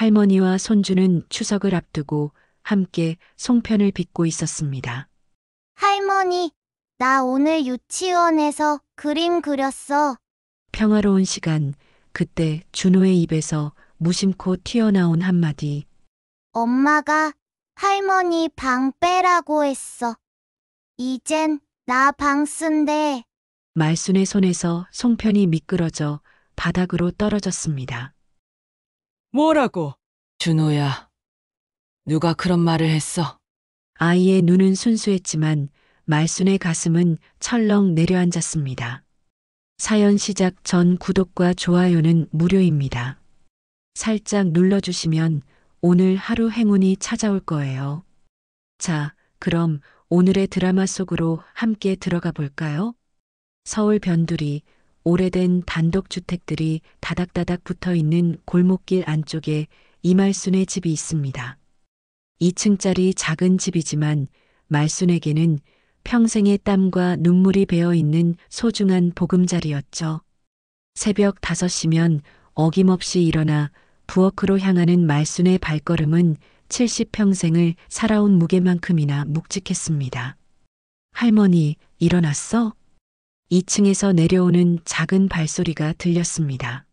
할머니와 손주는 추석을 앞두고 함께 송편을 빚고 있었습니다. 할머니, 나 오늘 유치원에서 그림 그렸어. 평화로운 시간, 그때 준호의 입에서 무심코 튀어나온 한마디. 엄마가 할머니 방 빼라고 했어. 이젠 나 방 쓴대. 말순의 손에서 송편이 미끄러져 바닥으로 떨어졌습니다. 뭐라고? 준호야, 누가 그런 말을 했어? 아이의 눈은 순수했지만 말순의 가슴은 철렁 내려앉았습니다. 사연 시작 전 구독과 좋아요는 무료입니다. 살짝 눌러주시면 오늘 하루 행운이 찾아올 거예요. 자, 그럼 오늘의 드라마 속으로 함께 들어가 볼까요? 서울 변두리, 오래된 단독주택들이 다닥다닥 붙어 있는 골목길 안쪽에 이말순의 집이 있습니다. 2층짜리 작은 집이지만 말순에게는 평생의 땀과 눈물이 배어 있는 소중한 보금자리였죠. 새벽 5시면 어김없이 일어나 부엌으로 향하는 말순의 발걸음은 70평생을 살아온 무게만큼이나 묵직했습니다. 할머니, 일어났어? 2층에서 내려오는 작은 발소리가 들렸습니다.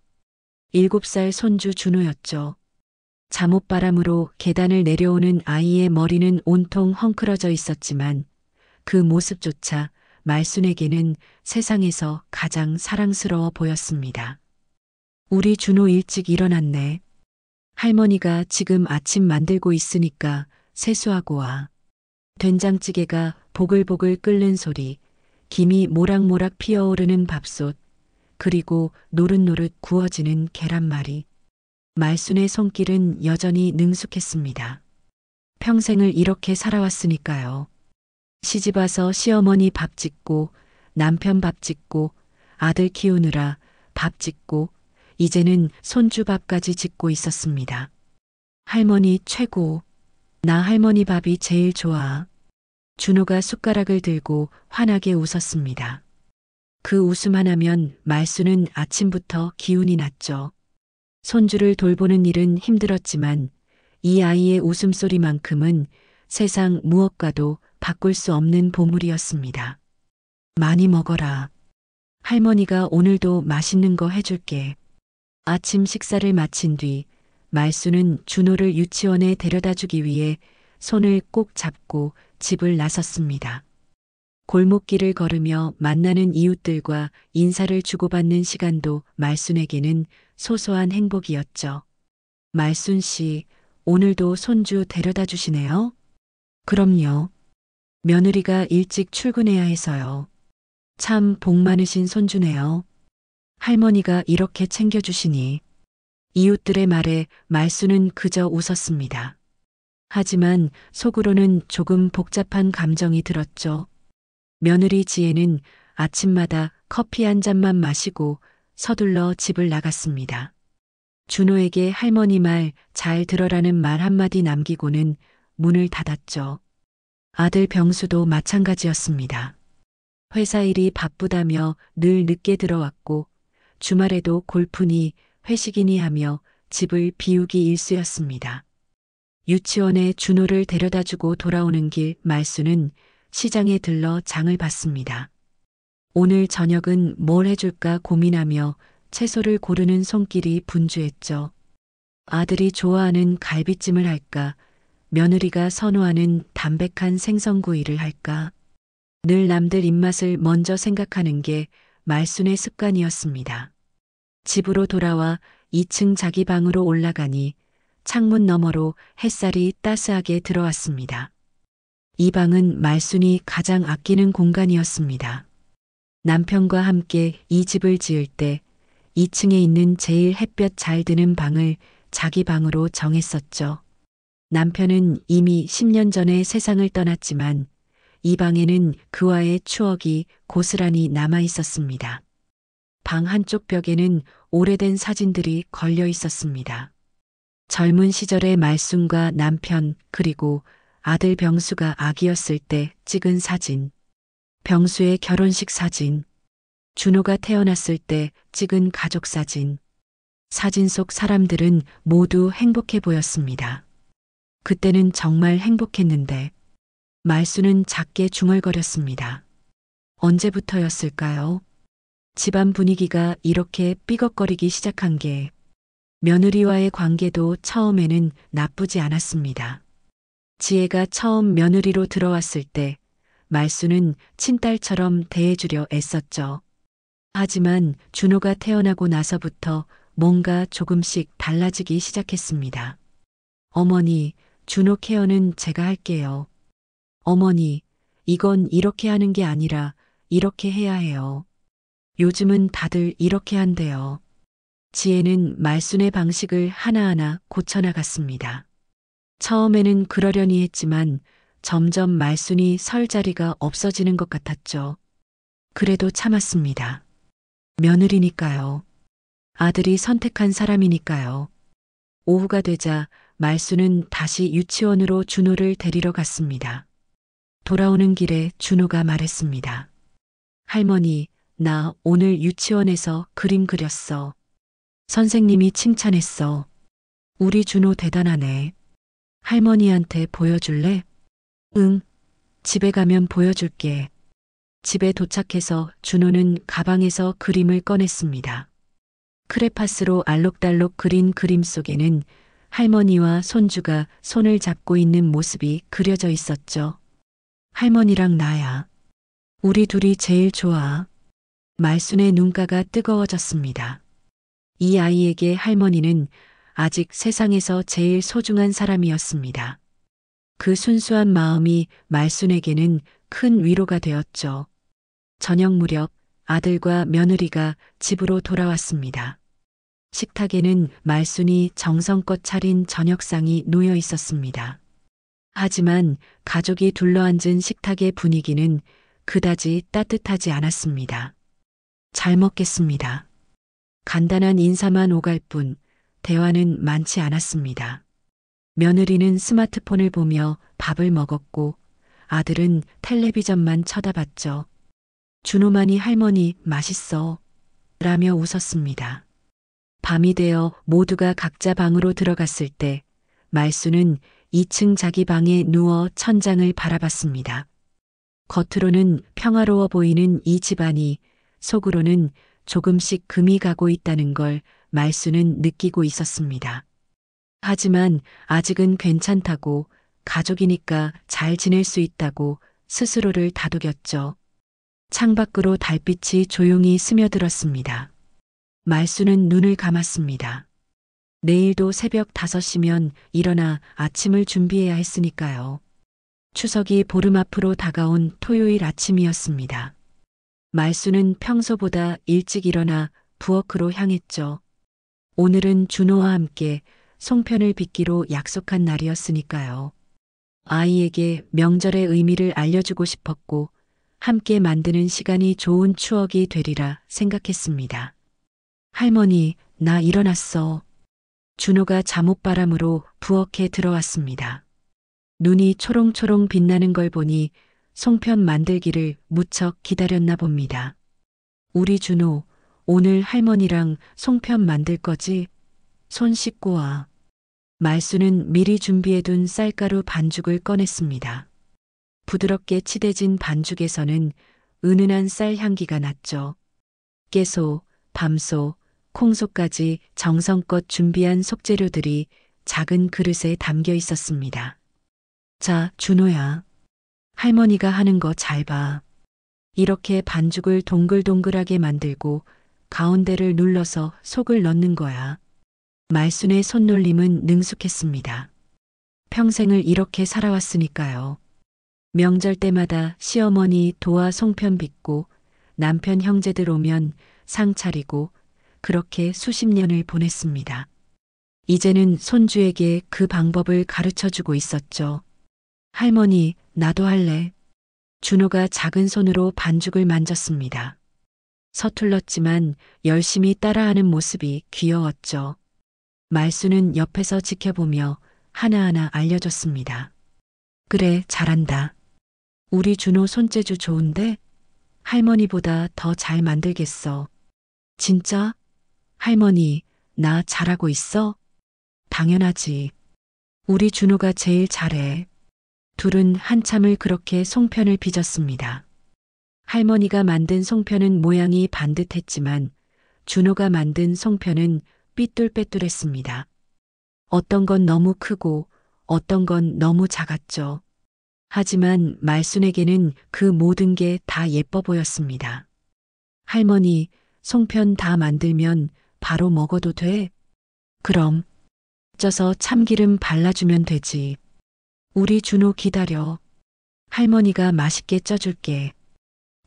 7살 손주 준호였죠. 잠옷바람으로 계단을 내려오는 아이의 머리는 온통 헝클어져 있었지만 그 모습조차 말순에게는 세상에서 가장 사랑스러워 보였습니다. 우리 준호 일찍 일어났네. 할머니가 지금 아침 만들고 있으니까 세수하고 와. 된장찌개가 보글보글 끓는 소리, 김이 모락모락 피어오르는 밥솥, 그리고 노릇노릇 구워지는 계란말이. 말순의 손길은 여전히 능숙했습니다. 평생을 이렇게 살아왔으니까요. 시집와서 시어머니 밥 짓고 남편 밥 짓고 아들 키우느라 밥 짓고 이제는 손주 밥까지 짓고 있었습니다. 할머니 최고. 나 할머니 밥이 제일 좋아. 준호가 숟가락을 들고 환하게 웃었습니다. 그 웃음 하나면 말순은 아침부터 기운이 났죠. 손주를 돌보는 일은 힘들었지만 이 아이의 웃음소리만큼은 세상 무엇과도 바꿀 수 없는 보물이었습니다. 많이 먹어라. 할머니가 오늘도 맛있는 거 해줄게. 아침 식사를 마친 뒤 말순은 준호를 유치원에 데려다 주기 위해 손을 꼭 잡고 집을 나섰습니다. 골목길을 걸으며 만나는 이웃들과 인사를 주고받는 시간도 말순에게는 소소한 행복이었죠. 말순 씨, 오늘도 손주 데려다 주시네요? 그럼요. 며느리가 일찍 출근해야 해서요. 참 복 많으신 손주네요. 할머니가 이렇게 챙겨주시니. 이웃들의 말에 말순은 그저 웃었습니다. 하지만 속으로는 조금 복잡한 감정이 들었죠. 며느리 지혜는 아침마다 커피 한 잔만 마시고 서둘러 집을 나갔습니다. 준호에게 할머니 말 잘 들어라는 말 한마디 남기고는 문을 닫았죠. 아들 병수도 마찬가지였습니다. 회사 일이 바쁘다며 늘 늦게 들어왔고 주말에도 골프니 회식이니 하며 집을 비우기 일쑤였습니다. 유치원에 준호를 데려다주고 돌아오는 길 말순은 시장에 들러 장을 봤습니다. 오늘 저녁은 뭘 해줄까 고민하며 채소를 고르는 손길이 분주했죠. 아들이 좋아하는 갈비찜을 할까, 며느리가 선호하는 담백한 생선구이를 할까. 늘 남들 입맛을 먼저 생각하는 게 말순의 습관이었습니다. 집으로 돌아와 2층 자기 방으로 올라가니 창문 너머로 햇살이 따스하게 들어왔습니다. 이 방은 말순이 가장 아끼는 공간이었습니다. 남편과 함께 이 집을 지을 때 2층에 있는 제일 햇볕 잘 드는 방을 자기 방으로 정했었죠. 남편은 이미 10년 전에 세상을 떠났지만 이 방에는 그와의 추억이 고스란히 남아 있었습니다. 방 한쪽 벽에는 오래된 사진들이 걸려 있었습니다. 젊은 시절의 말순과 남편 그리고 아들 병수가 아기였을 때 찍은 사진, 병수의 결혼식 사진, 준호가 태어났을 때 찍은 가족 사진, 사진 속 사람들은 모두 행복해 보였습니다. 그때는 정말 행복했는데 말수는 작게 중얼거렸습니다. 언제부터였을까요? 집안 분위기가 이렇게 삐걱거리기 시작한 게 며느리와의 관계도 처음에는 나쁘지 않았습니다. 지혜가 처음 며느리로 들어왔을 때 말수는 친딸처럼 대해주려 애썼죠. 하지만 준호가 태어나고 나서부터 뭔가 조금씩 달라지기 시작했습니다. 어머니, 준호 케어는 제가 할게요. 어머니, 이건 이렇게 하는 게 아니라 이렇게 해야 해요. 요즘은 다들 이렇게 한대요. 지혜는 말순의 방식을 하나하나 고쳐나갔습니다. 처음에는 그러려니 했지만 점점 말순이 설 자리가 없어지는 것 같았죠. 그래도 참았습니다. 며느리니까요. 아들이 선택한 사람이니까요. 오후가 되자 말순은 다시 유치원으로 준호를 데리러 갔습니다. 돌아오는 길에 준호가 말했습니다. 할머니, 나 오늘 유치원에서 그림 그렸어. 선생님이 칭찬했어. 우리 준호 대단하네. 할머니한테 보여줄래? 응, 집에 가면 보여줄게. 집에 도착해서 준호는 가방에서 그림을 꺼냈습니다. 크레파스로 알록달록 그린 그림 속에는 할머니와 손주가 손을 잡고 있는 모습이 그려져 있었죠. 할머니랑 나야. 우리 둘이 제일 좋아. 말순의 눈가가 뜨거워졌습니다. 이 아이에게 할머니는 아직 세상에서 제일 소중한 사람이었습니다. 그 순수한 마음이 말순에게는 큰 위로가 되었죠. 저녁 무렵 아들과 며느리가 집으로 돌아왔습니다. 식탁에는 말순이 정성껏 차린 저녁상이 놓여 있었습니다. 하지만 가족이 둘러앉은 식탁의 분위기는 그다지 따뜻하지 않았습니다. 잘 먹겠습니다. 간단한 인사만 오갈 뿐 대화는 많지 않았습니다. 며느리는 스마트폰을 보며 밥을 먹었고 아들은 텔레비전만 쳐다봤죠. 준호만이 할머니 맛있어 라며 웃었습니다. 밤이 되어 모두가 각자 방으로 들어갔을 때 말수는 2층 자기 방에 누워 천장을 바라봤습니다. 겉으로는 평화로워 보이는 이 집안이 속으로는 조금씩 금이 가고 있다는 걸 말수는 느끼고 있었습니다. 하지만 아직은 괜찮다고, 가족이니까 잘 지낼 수 있다고 스스로를 다독였죠. 창밖으로 달빛이 조용히 스며들었습니다. 말수는 눈을 감았습니다. 내일도 새벽 5시면 일어나 아침을 준비해야 했으니까요. 추석이 보름 앞으로 다가온 토요일 아침이었습니다. 말수는 평소보다 일찍 일어나 부엌으로 향했죠. 오늘은 준호와 함께 송편을 빚기로 약속한 날이었으니까요. 아이에게 명절의 의미를 알려주고 싶었고 함께 만드는 시간이 좋은 추억이 되리라 생각했습니다. 할머니, 나 일어났어. 준호가 잠옷바람으로 부엌에 들어왔습니다. 눈이 초롱초롱 빛나는 걸 보니 송편 만들기를 무척 기다렸나 봅니다. 우리 준호, 오늘 할머니랑 송편 만들 거지? 손 씻고 와. 말수는 미리 준비해둔 쌀가루 반죽을 꺼냈습니다. 부드럽게 치대진 반죽에서는 은은한 쌀 향기가 났죠. 깨소, 밤소, 콩소까지 정성껏 준비한 속재료들이 작은 그릇에 담겨 있었습니다. 자, 준호야. 할머니가 하는 거 잘 봐. 이렇게 반죽을 동글동글하게 만들고 가운데를 눌러서 속을 넣는 거야. 말순의 손놀림은 능숙했습니다. 평생을 이렇게 살아왔으니까요. 명절 때마다 시어머니 도와 송편 빚고 남편 형제들 오면 상 차리고 그렇게 수십 년을 보냈습니다. 이제는 손주에게 그 방법을 가르쳐주고 있었죠. 할머니, 나도 할래. 준호가 작은 손으로 반죽을 만졌습니다. 서툴렀지만 열심히 따라하는 모습이 귀여웠죠. 말수는 옆에서 지켜보며 하나하나 알려줬습니다. 그래, 잘한다. 우리 준호 손재주 좋은데? 할머니보다 더 잘 만들겠어. 진짜? 할머니, 나 잘하고 있어? 당연하지. 우리 준호가 제일 잘해. 둘은 한참을 그렇게 송편을 빚었습니다. 할머니가 만든 송편은 모양이 반듯했지만 준호가 만든 송편은 삐뚤빼뚤했습니다. 어떤 건 너무 크고 어떤 건 너무 작았죠. 하지만 말순에게는 그 모든 게 다 예뻐 보였습니다. 할머니, 송편 다 만들면 바로 먹어도 돼? 그럼. 쪄서 참기름 발라주면 되지. 우리 준호 기다려. 할머니가 맛있게 쪄줄게.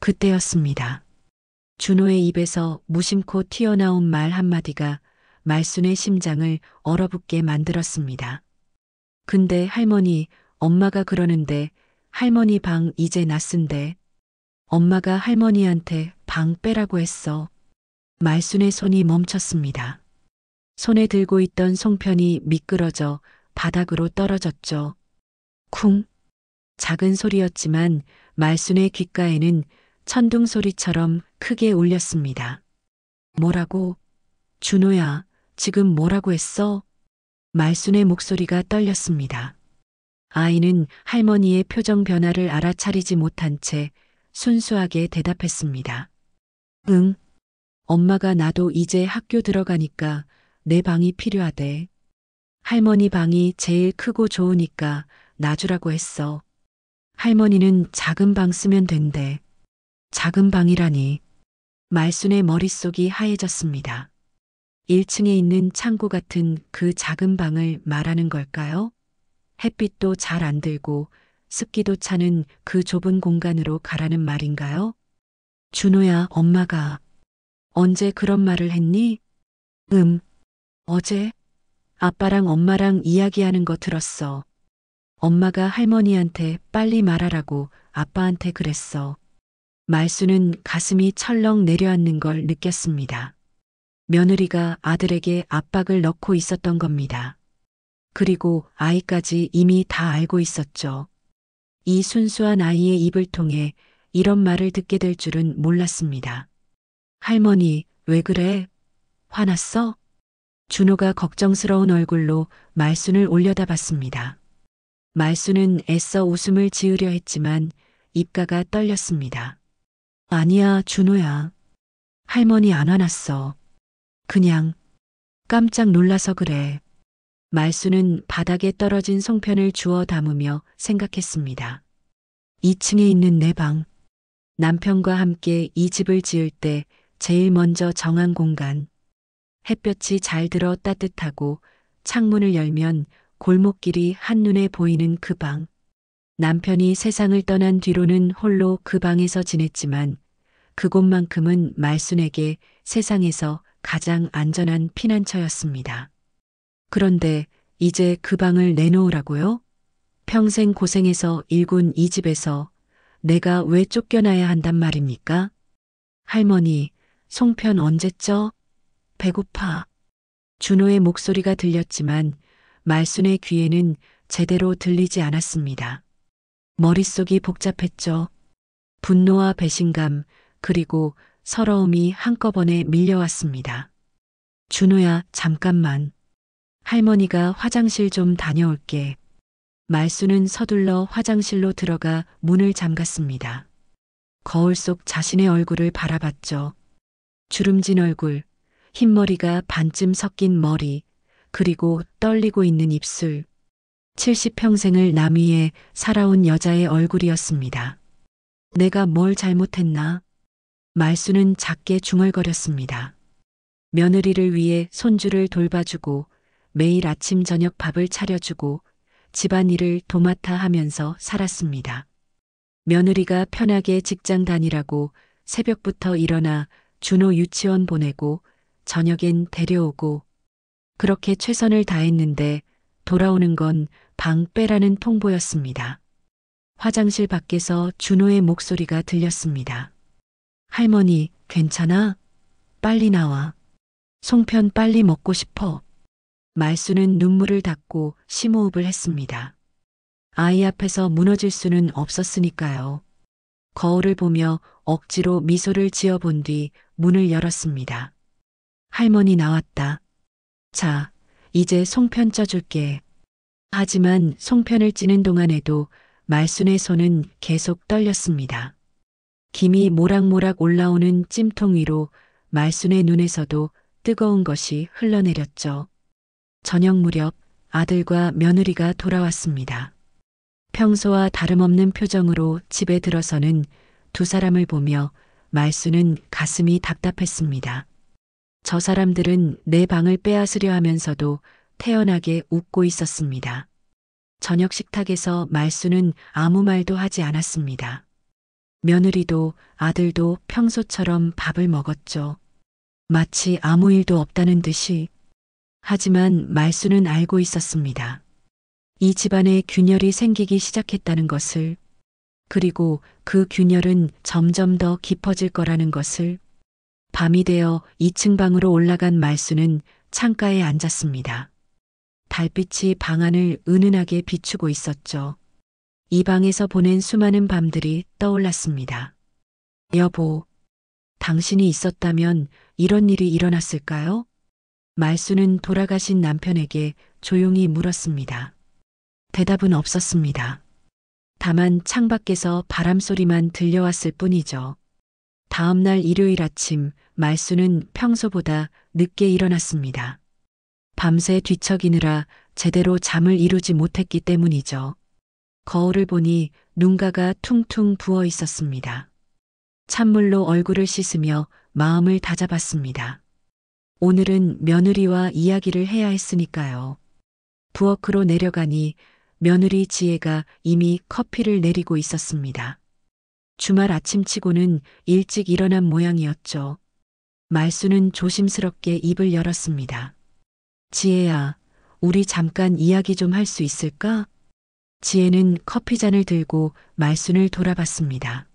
그때였습니다. 준호의 입에서 무심코 튀어나온 말 한마디가 말순의 심장을 얼어붙게 만들었습니다. 근데 할머니, 엄마가 그러는데 할머니 방 이제 낯쓴데. 엄마가 할머니한테 방 빼라고 했어. 말순의 손이 멈췄습니다. 손에 들고 있던 송편이 미끄러져 바닥으로 떨어졌죠. 쿵. 작은 소리였지만 말순의 귓가에는 천둥 소리처럼 크게 울렸습니다. 뭐라고? 준호야, 지금 뭐라고 했어? 말순의 목소리가 떨렸습니다. 아이는 할머니의 표정 변화를 알아차리지 못한 채 순수하게 대답했습니다. 응. 엄마가 나도 이제 학교 들어가니까 내 방이 필요하대. 할머니 방이 제일 크고 좋으니까 놔주라고 했어. 할머니는 작은 방 쓰면 된대. 작은 방이라니. 말순의 머릿속이 하얘졌습니다. 1층에 있는 창고 같은 그 작은 방을 말하는 걸까요? 햇빛도 잘 안 들고 습기도 차는 그 좁은 공간으로 가라는 말인가요? 준호야, 엄마가 언제 그런 말을 했니? 어제 아빠랑 엄마랑 이야기하는 거 들었어. 엄마가 할머니한테 빨리 말하라고 아빠한테 그랬어. 말순은 가슴이 철렁 내려앉는 걸 느꼈습니다. 며느리가 아들에게 압박을 넣고 있었던 겁니다. 그리고 아이까지 이미 다 알고 있었죠. 이 순수한 아이의 입을 통해 이런 말을 듣게 될 줄은 몰랐습니다. 할머니, 왜 그래? 화났어? 준호가 걱정스러운 얼굴로 말순을 올려다봤습니다. 말순은 애써 웃음을 지으려 했지만 입가가 떨렸습니다. 아니야, 준호야. 할머니 안 화났어. 그냥 깜짝 놀라서 그래. 말순은 바닥에 떨어진 송편을 주워 담으며 생각했습니다. 2층에 있는 내 방. 남편과 함께 이 집을 지을 때 제일 먼저 정한 공간. 햇볕이 잘 들어 따뜻하고 창문을 열면 골목길이 한눈에 보이는 그 방. 남편이 세상을 떠난 뒤로는 홀로 그 방에서 지냈지만 그곳만큼은 말순에게 세상에서 가장 안전한 피난처였습니다. 그런데 이제 그 방을 내놓으라고요? 평생 고생해서 일군 이 집에서 내가 왜 쫓겨나야 한단 말입니까? 할머니, 송편 언제 쪄? 배고파. 준호의 목소리가 들렸지만 말순의 귀에는 제대로 들리지 않았습니다. 머릿속이 복잡했죠. 분노와 배신감, 그리고 서러움이 한꺼번에 밀려왔습니다. 준호야, 잠깐만. 할머니가 화장실 좀 다녀올게. 말순은 서둘러 화장실로 들어가 문을 잠갔습니다. 거울 속 자신의 얼굴을 바라봤죠. 주름진 얼굴, 흰머리가 반쯤 섞인 머리, 그리고 떨리고 있는 입술. 70평생을 남 위에 살아온 여자의 얼굴이었습니다. 내가 뭘 잘못했나? 말순은 작게 중얼거렸습니다. 며느리를 위해 손주를 돌봐주고 매일 아침 저녁 밥을 차려주고 집안일을 도맡아 하면서 살았습니다. 며느리가 편하게 직장 다니라고 새벽부터 일어나 준호 유치원 보내고 저녁엔 데려오고 그렇게 최선을 다했는데 돌아오는 건 방 빼라는 통보였습니다. 화장실 밖에서 준호의 목소리가 들렸습니다. 할머니, 괜찮아? 빨리 나와. 송편 빨리 먹고 싶어. 말순은 눈물을 닦고 심호흡을 했습니다. 아이 앞에서 무너질 수는 없었으니까요. 거울을 보며 억지로 미소를 지어본 뒤 문을 열었습니다. 할머니 나왔다. 자, 이제 송편 쪄줄게. 하지만 송편을 찌는 동안에도 말순의 손은 계속 떨렸습니다. 김이 모락모락 올라오는 찜통 위로 말순의 눈에서도 뜨거운 것이 흘러내렸죠. 저녁 무렵 아들과 며느리가 돌아왔습니다. 평소와 다름없는 표정으로 집에 들어서는 두 사람을 보며 말순은 가슴이 답답했습니다. 저 사람들은 내 방을 빼앗으려 하면서도 태연하게 웃고 있었습니다. 저녁 식탁에서 말순은 아무 말도 하지 않았습니다. 며느리도 아들도 평소처럼 밥을 먹었죠. 마치 아무 일도 없다는 듯이. 하지만 말순은 알고 있었습니다. 이 집안에 균열이 생기기 시작했다는 것을, 그리고 그 균열은 점점 더 깊어질 거라는 것을. 밤이 되어 2층 방으로 올라간 말순은 창가에 앉았습니다. 달빛이 방 안을 은은하게 비추고 있었죠. 이 방에서 보낸 수많은 밤들이 떠올랐습니다. 여보, 당신이 있었다면 이런 일이 일어났을까요? 말순은 돌아가신 남편에게 조용히 물었습니다. 대답은 없었습니다. 다만 창밖에서 바람 소리만 들려왔을 뿐이죠. 다음 날 일요일 아침, 말순은 평소보다 늦게 일어났습니다. 밤새 뒤척이느라 제대로 잠을 이루지 못했기 때문이죠. 거울을 보니 눈가가 퉁퉁 부어 있었습니다. 찬물로 얼굴을 씻으며 마음을 다잡았습니다. 오늘은 며느리와 이야기를 해야 했으니까요. 부엌으로 내려가니 며느리 지혜가 이미 커피를 내리고 있었습니다. 주말 아침치고는 일찍 일어난 모양이었죠. 말순은 조심스럽게 입을 열었습니다. 지혜야, 우리 잠깐 이야기 좀 할 수 있을까? 지혜는 커피잔을 들고 말순을 돌아봤습니다.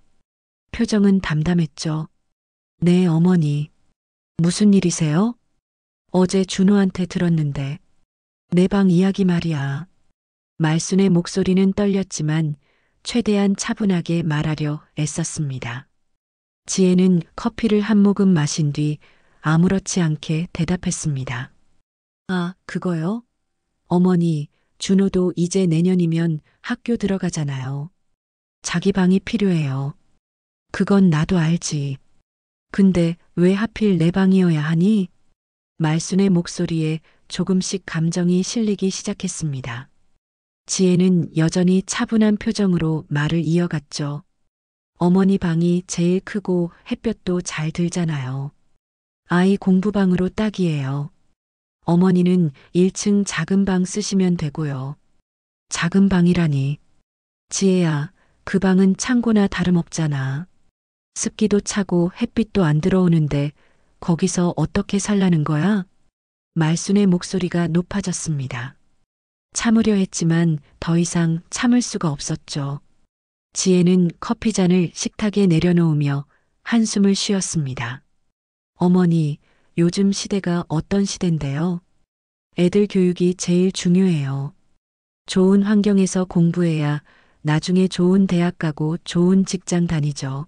표정은 담담했죠. 네, 어머니. 무슨 일이세요? 어제 준호한테 들었는데. 내 방 이야기 말이야. 말순의 목소리는 떨렸지만 최대한 차분하게 말하려 애썼습니다. 지혜는 커피를 한 모금 마신 뒤 아무렇지 않게 대답했습니다. 아, 그거요? 어머니, 준호도 이제 내년이면 학교 들어가잖아요. 자기 방이 필요해요. 그건 나도 알지. 근데 왜 하필 내 방이어야 하니? 말순의 목소리에 조금씩 감정이 실리기 시작했습니다. 지혜는 여전히 차분한 표정으로 말을 이어갔죠. 어머니 방이 제일 크고 햇볕도 잘 들잖아요. 아이 공부방으로 딱이에요. 어머니는 1층 작은 방 쓰시면 되고요. 작은 방이라니. 지혜야, 그 방은 창고나 다름없잖아. 습기도 차고 햇빛도 안 들어오는데 거기서 어떻게 살라는 거야? 말순의 목소리가 높아졌습니다. 참으려 했지만 더 이상 참을 수가 없었죠. 지혜는 커피잔을 식탁에 내려놓으며 한숨을 쉬었습니다. 어머니, 요즘 시대가 어떤 시대인데요? 애들 교육이 제일 중요해요. 좋은 환경에서 공부해야 나중에 좋은 대학 가고 좋은 직장 다니죠.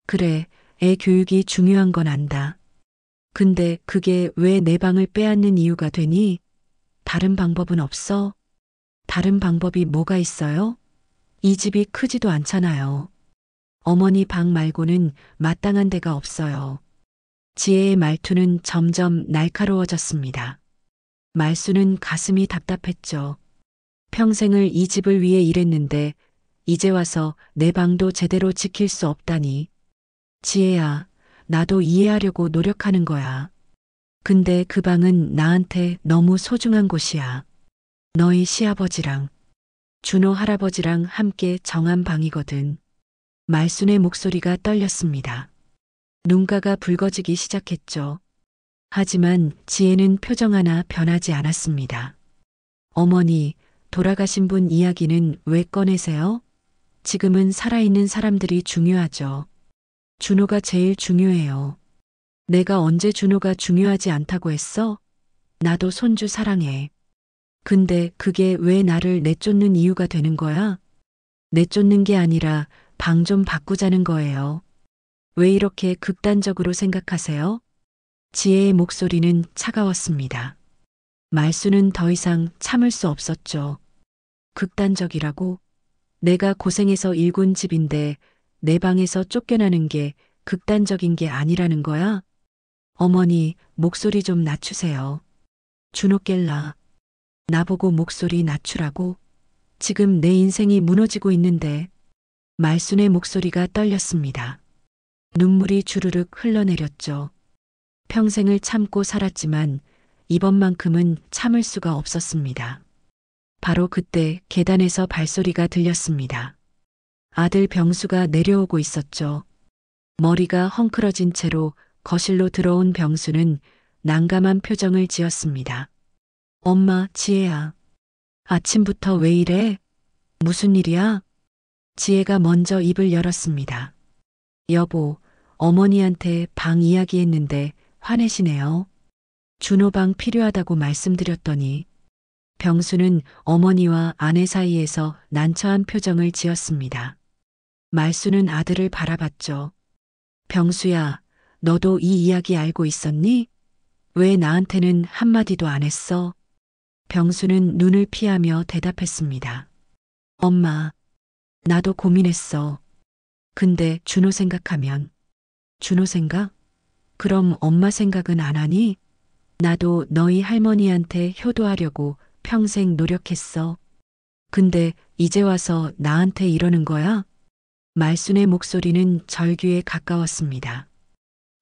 그래, 애 교육이 중요한 건 안다. 근데 그게 왜 내 방을 빼앗는 이유가 되니? 다른 방법은 없어? 다른 방법이 뭐가 있어요? 이 집이 크지도 않잖아요. 어머니 방 말고는 마땅한 데가 없어요. 지혜의 말투는 점점 날카로워졌습니다. 말수는 가슴이 답답했죠. 평생을 이 집을 위해 일했는데 이제 와서 내 방도 제대로 지킬 수 없다니. 지혜야, 나도 이해하려고 노력하는 거야. 근데 그 방은 나한테 너무 소중한 곳이야. 너희 시아버지랑 준호 할아버지랑 함께 정한 방이거든. 말순의 목소리가 떨렸습니다. 눈가가 붉어지기 시작했죠. 하지만 지혜는 표정 하나 변하지 않았습니다. 어머니, 돌아가신 분 이야기는 왜 꺼내세요? 지금은 살아있는 사람들이 중요하죠. 준호가 제일 중요해요. 내가 언제 준호가 중요하지 않다고 했어? 나도 손주 사랑해. 근데 그게 왜 나를 내쫓는 이유가 되는 거야? 내쫓는 게 아니라 방 좀 바꾸자는 거예요. 왜 이렇게 극단적으로 생각하세요? 지혜의 목소리는 차가웠습니다. 말수는 더 이상 참을 수 없었죠. 극단적이라고? 내가 고생해서 일군 집인데 내 방에서 쫓겨나는 게 극단적인 게 아니라는 거야? 어머니, 목소리 좀 낮추세요. 준호 깰라. 나보고 목소리 낮추라고? 지금 내 인생이 무너지고 있는데. 말순의 목소리가 떨렸습니다. 눈물이 주르륵 흘러내렸죠. 평생을 참고 살았지만 이번만큼은 참을 수가 없었습니다. 바로 그때 계단에서 발소리가 들렸습니다. 아들 병수가 내려오고 있었죠. 머리가 헝클어진 채로 거실로 들어온 병수는 난감한 표정을 지었습니다. 엄마, 지혜야. 아침부터 왜 이래? 무슨 일이야? 지혜가 먼저 입을 열었습니다. 여보, 어머니한테 방 이야기했는데 화내시네요. 준호 방 필요하다고 말씀드렸더니. 병수는 어머니와 아내 사이에서 난처한 표정을 지었습니다. 말수는 아들을 바라봤죠. 병수야, 너도 이 이야기 알고 있었니? 왜 나한테는 한마디도 안 했어? 병수는 눈을 피하며 대답했습니다. 엄마, 나도 고민했어. 근데 준호 생각하면. 준호 생각? 그럼 엄마 생각은 안 하니? 나도 너희 할머니한테 효도하려고 평생 노력했어. 근데 이제 와서 나한테 이러는 거야? 말순의 목소리는 절규에 가까웠습니다.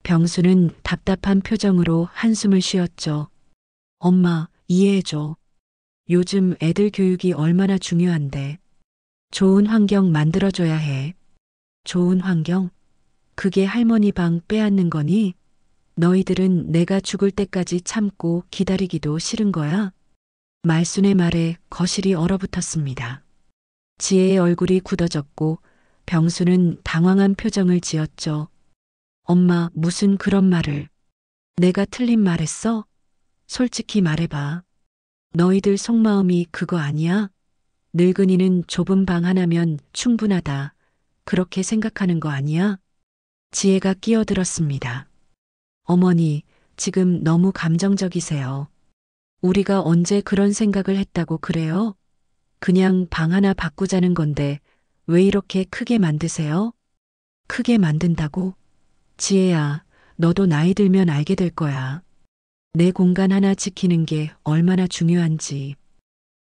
병수는 답답한 표정으로 한숨을 쉬었죠. 엄마, 이해해줘. 요즘 애들 교육이 얼마나 중요한데. 좋은 환경 만들어줘야 해. 좋은 환경? 그게 할머니 방 빼앗는 거니? 너희들은 내가 죽을 때까지 참고 기다리기도 싫은 거야? 말순의 말에 거실이 얼어붙었습니다. 지혜의 얼굴이 굳어졌고 병수는 당황한 표정을 지었죠. 엄마, 무슨 그런 말을. 내가 틀린 말했어? 솔직히 말해봐. 너희들 속마음이 그거 아니야? 늙은이는 좁은 방 하나면 충분하다. 그렇게 생각하는 거 아니야? 지혜가 끼어들었습니다. 어머니, 지금 너무 감정적이세요. 우리가 언제 그런 생각을 했다고 그래요? 그냥 방 하나 바꾸자는 건데 왜 이렇게 크게 만드세요? 크게 만든다고? 지혜야, 너도 나이 들면 알게 될 거야. 내 공간 하나 지키는 게 얼마나 중요한지.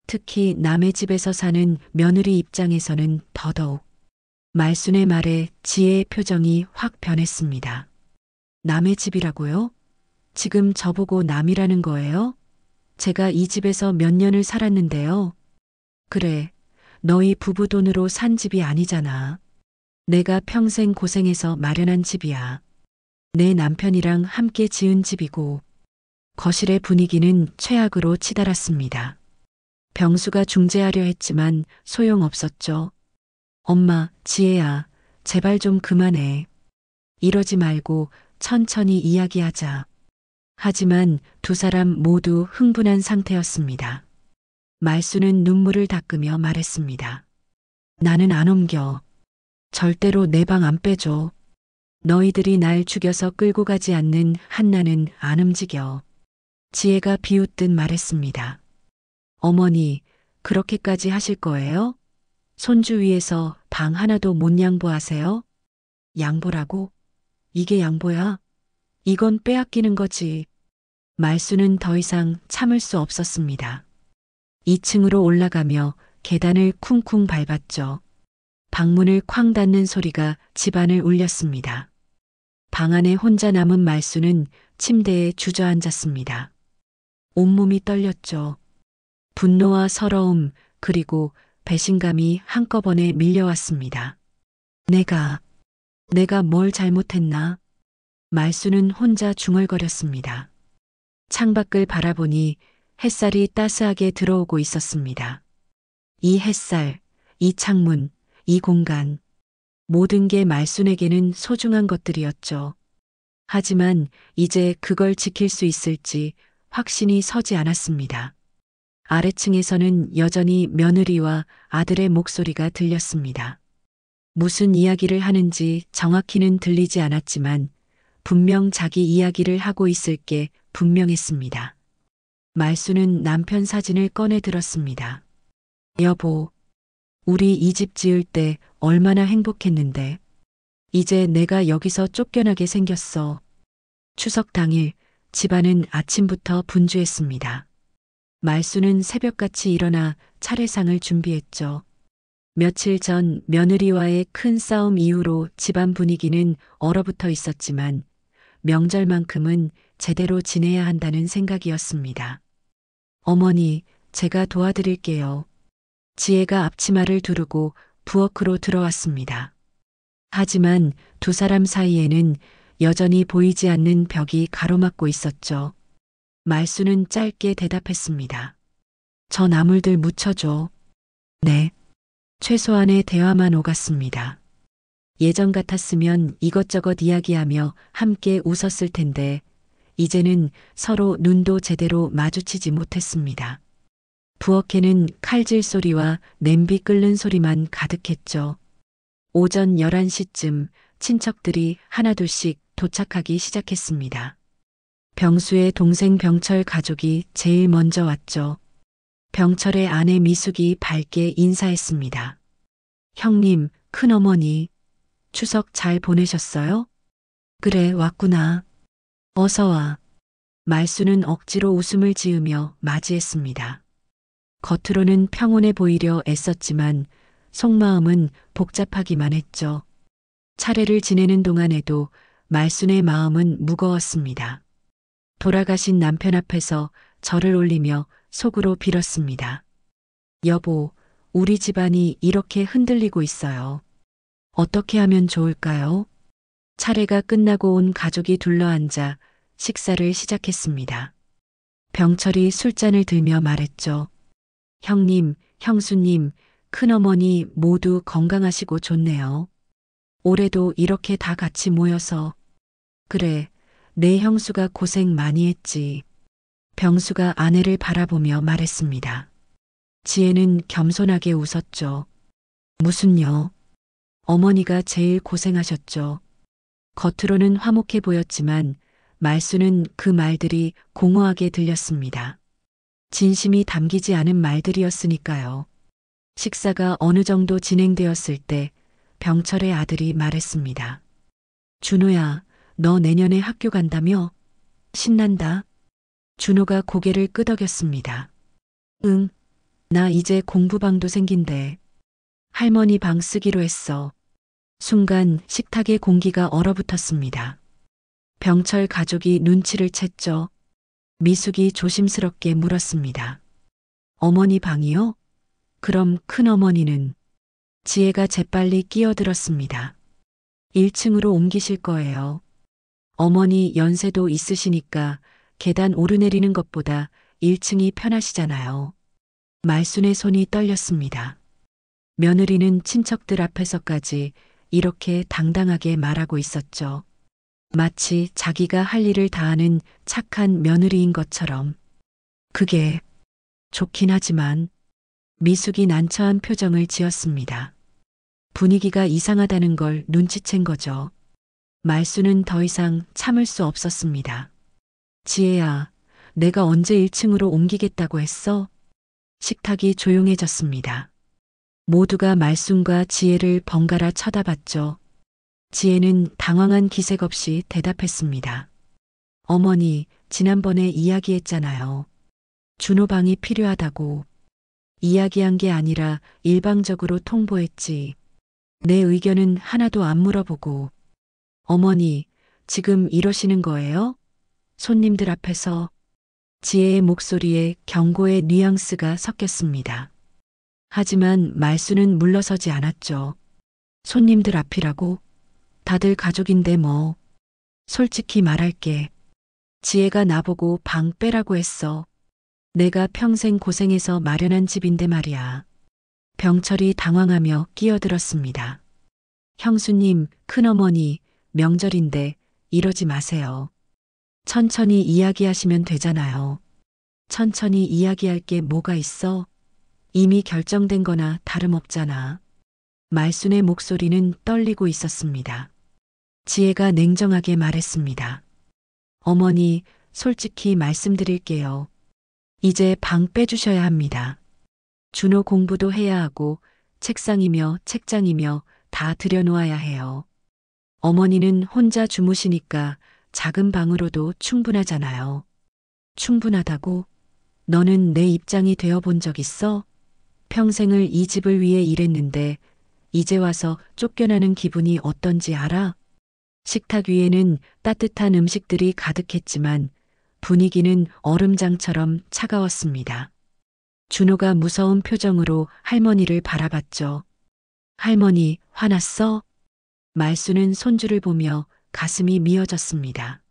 특히 남의 집에서 사는 며느리 입장에서는 더더욱. 말순의 말에 지혜의 표정이 확 변했습니다. 남의 집이라고요? 지금 저보고 남이라는 거예요? 제가 이 집에서 몇 년을 살았는데요. 그래, 너희 부부 돈으로 산 집이 아니잖아. 내가 평생 고생해서 마련한 집이야. 내 남편이랑 함께 지은 집이고. 거실의 분위기는 최악으로 치달았습니다. 병수가 중재하려 했지만 소용없었죠. 엄마, 지혜야, 제발 좀 그만해. 이러지 말고 천천히 이야기하자. 하지만 두 사람 모두 흥분한 상태였습니다. 말수는 눈물을 닦으며 말했습니다. 나는 안 옮겨. 절대로 내 방 안 빼줘. 너희들이 날 죽여서 끌고 가지 않는 한 나는 안 움직여. 지혜가 비웃듯 말했습니다. 어머니, 그렇게까지 하실 거예요? 손주 위에서 방 하나도 못 양보하세요? 양보라고? 이게 양보야? 이건 빼앗기는 거지. 말수는 더 이상 참을 수 없었습니다. 2층으로 올라가며 계단을 쿵쿵 밟았죠. 방문을 쾅 닫는 소리가 집안을 울렸습니다. 방 안에 혼자 남은 말수는 침대에 주저앉았습니다. 온몸이 떨렸죠. 분노와 서러움 그리고 배신감이 한꺼번에 밀려왔습니다. 내가 뭘 잘못했나? 말수는 혼자 중얼거렸습니다. 창밖을 바라보니 햇살이 따스하게 들어오고 있었습니다. 이 햇살, 이 창문, 이 공간, 모든 게 말순에게는 소중한 것들이었죠. 하지만 이제 그걸 지킬 수 있을지 확신이 서지 않았습니다. 아래층에서는 여전히 며느리와 아들의 목소리가 들렸습니다. 무슨 이야기를 하는지 정확히는 들리지 않았지만 분명 자기 이야기를 하고 있을 게 분명했습니다. 말수는 남편 사진을 꺼내 들었습니다. 여보, 우리 이 집 지을 때 얼마나 행복했는데. 이제 내가 여기서 쫓겨나게 생겼어. 추석 당일 집안은 아침부터 분주했습니다. 말수는 새벽같이 일어나 차례상을 준비했죠. 며칠 전 며느리와의 큰 싸움 이후로 집안 분위기는 얼어붙어 있었지만 명절만큼은 제대로 지내야 한다는 생각이었습니다. 어머니, 제가 도와드릴게요. 지혜가 앞치마를 두르고 부엌으로 들어왔습니다. 하지만 두 사람 사이에는 여전히 보이지 않는 벽이 가로막고 있었죠. 말수는 짧게 대답했습니다. 저 나물들 묻혀줘. 네. 최소한의 대화만 오갔습니다. 예전 같았으면 이것저것 이야기하며 함께 웃었을 텐데 이제는 서로 눈도 제대로 마주치지 못했습니다. 부엌에는 칼질 소리와 냄비 끓는 소리만 가득했죠. 오전 11시쯤 친척들이 하나둘씩 도착하기 시작했습니다. 병수의 동생 병철 가족이 제일 먼저 왔죠. 병철의 아내 미숙이 밝게 인사했습니다. 형님, 큰어머니, 추석 잘 보내셨어요? 그래, 왔구나. 어서 와. 말수는 억지로 웃음을 지으며 맞이했습니다. 겉으로는 평온해 보이려 애썼지만 속마음은 복잡하기만 했죠. 차례를 지내는 동안에도 말순의 마음은 무거웠습니다. 돌아가신 남편 앞에서 절을 올리며 속으로 빌었습니다. 여보, 우리 집안이 이렇게 흔들리고 있어요. 어떻게 하면 좋을까요? 차례가 끝나고 온 가족이 둘러앉아 식사를 시작했습니다. 병철이 술잔을 들며 말했죠. 형님, 형수님, 큰어머니 모두 건강하시고 좋네요. 올해도 이렇게 다 같이 모여서. 그래, 내 형수가 고생 많이 했지. 병수가 아내를 바라보며 말했습니다. 지혜는 겸손하게 웃었죠. 무슨요? 어머니가 제일 고생하셨죠. 겉으로는 화목해 보였지만 말수는 그 말들이 공허하게 들렸습니다. 진심이 담기지 않은 말들이었으니까요. 식사가 어느 정도 진행되었을 때 병철의 아들이 말했습니다. 준호야, 너 내년에 학교 간다며? 신난다. 준호가 고개를 끄덕였습니다. 응, 나 이제 공부방도 생긴대. 할머니 방 쓰기로 했어. 순간 식탁의 공기가 얼어붙었습니다. 병철 가족이 눈치를 챘죠. 미숙이 조심스럽게 물었습니다. 어머니 방이요? 그럼 큰어머니는? 지혜가 재빨리 끼어들었습니다. 1층으로 옮기실 거예요. 어머니 연세도 있으시니까 계단 오르내리는 것보다 1층이 편하시잖아요. 말순의 손이 떨렸습니다. 며느리는 친척들 앞에서까지 이렇게 당당하게 말하고 있었죠. 마치 자기가 할 일을 다하는 착한 며느리인 것처럼. 그게 좋긴 하지만 미숙이 난처한 표정을 지었습니다. 분위기가 이상하다는 걸 눈치챈 거죠. 말수는 더 이상 참을 수 없었습니다. 지혜야, 내가 언제 1층으로 옮기겠다고 했어? 식탁이 조용해졌습니다. 모두가 말순과 지혜를 번갈아 쳐다봤죠. 지혜는 당황한 기색 없이 대답했습니다. 어머니, 지난번에 이야기했잖아요. 준호 방이 필요하다고. 이야기한 게 아니라 일방적으로 통보했지. 내 의견은 하나도 안 물어보고. 어머니, 지금 이러시는 거예요? 손님들 앞에서. 지혜의 목소리에 경고의 뉘앙스가 섞였습니다. 하지만 말수는 물러서지 않았죠. 손님들 앞이라고? 다들 가족인데 뭐. 솔직히 말할게. 지혜가 나보고 방 빼라고 했어. 내가 평생 고생해서 마련한 집인데 말이야. 병철이 당황하며 끼어들었습니다. 형수님, 큰어머니, 명절인데 이러지 마세요. 천천히 이야기하시면 되잖아요. 천천히 이야기할 게 뭐가 있어? 이미 결정된 거나 다름없잖아. 말순의 목소리는 떨리고 있었습니다. 지혜가 냉정하게 말했습니다. 어머니, 솔직히 말씀드릴게요. 이제 방 빼주셔야 합니다. 준호 공부도 해야 하고 책상이며 책장이며 다 들여놓아야 해요. 어머니는 혼자 주무시니까 작은 방으로도 충분하잖아요. 충분하다고? 너는 내 입장이 되어 본 적 있어? 평생을 이 집을 위해 일했는데 이제 와서 쫓겨나는 기분이 어떤지 알아? 식탁 위에는 따뜻한 음식들이 가득했지만 분위기는 얼음장처럼 차가웠습니다. 준호가 무서운 표정으로 할머니를 바라봤죠. 할머니, 화났어? 말수는 손주를 보며 가슴이 미어졌습니다.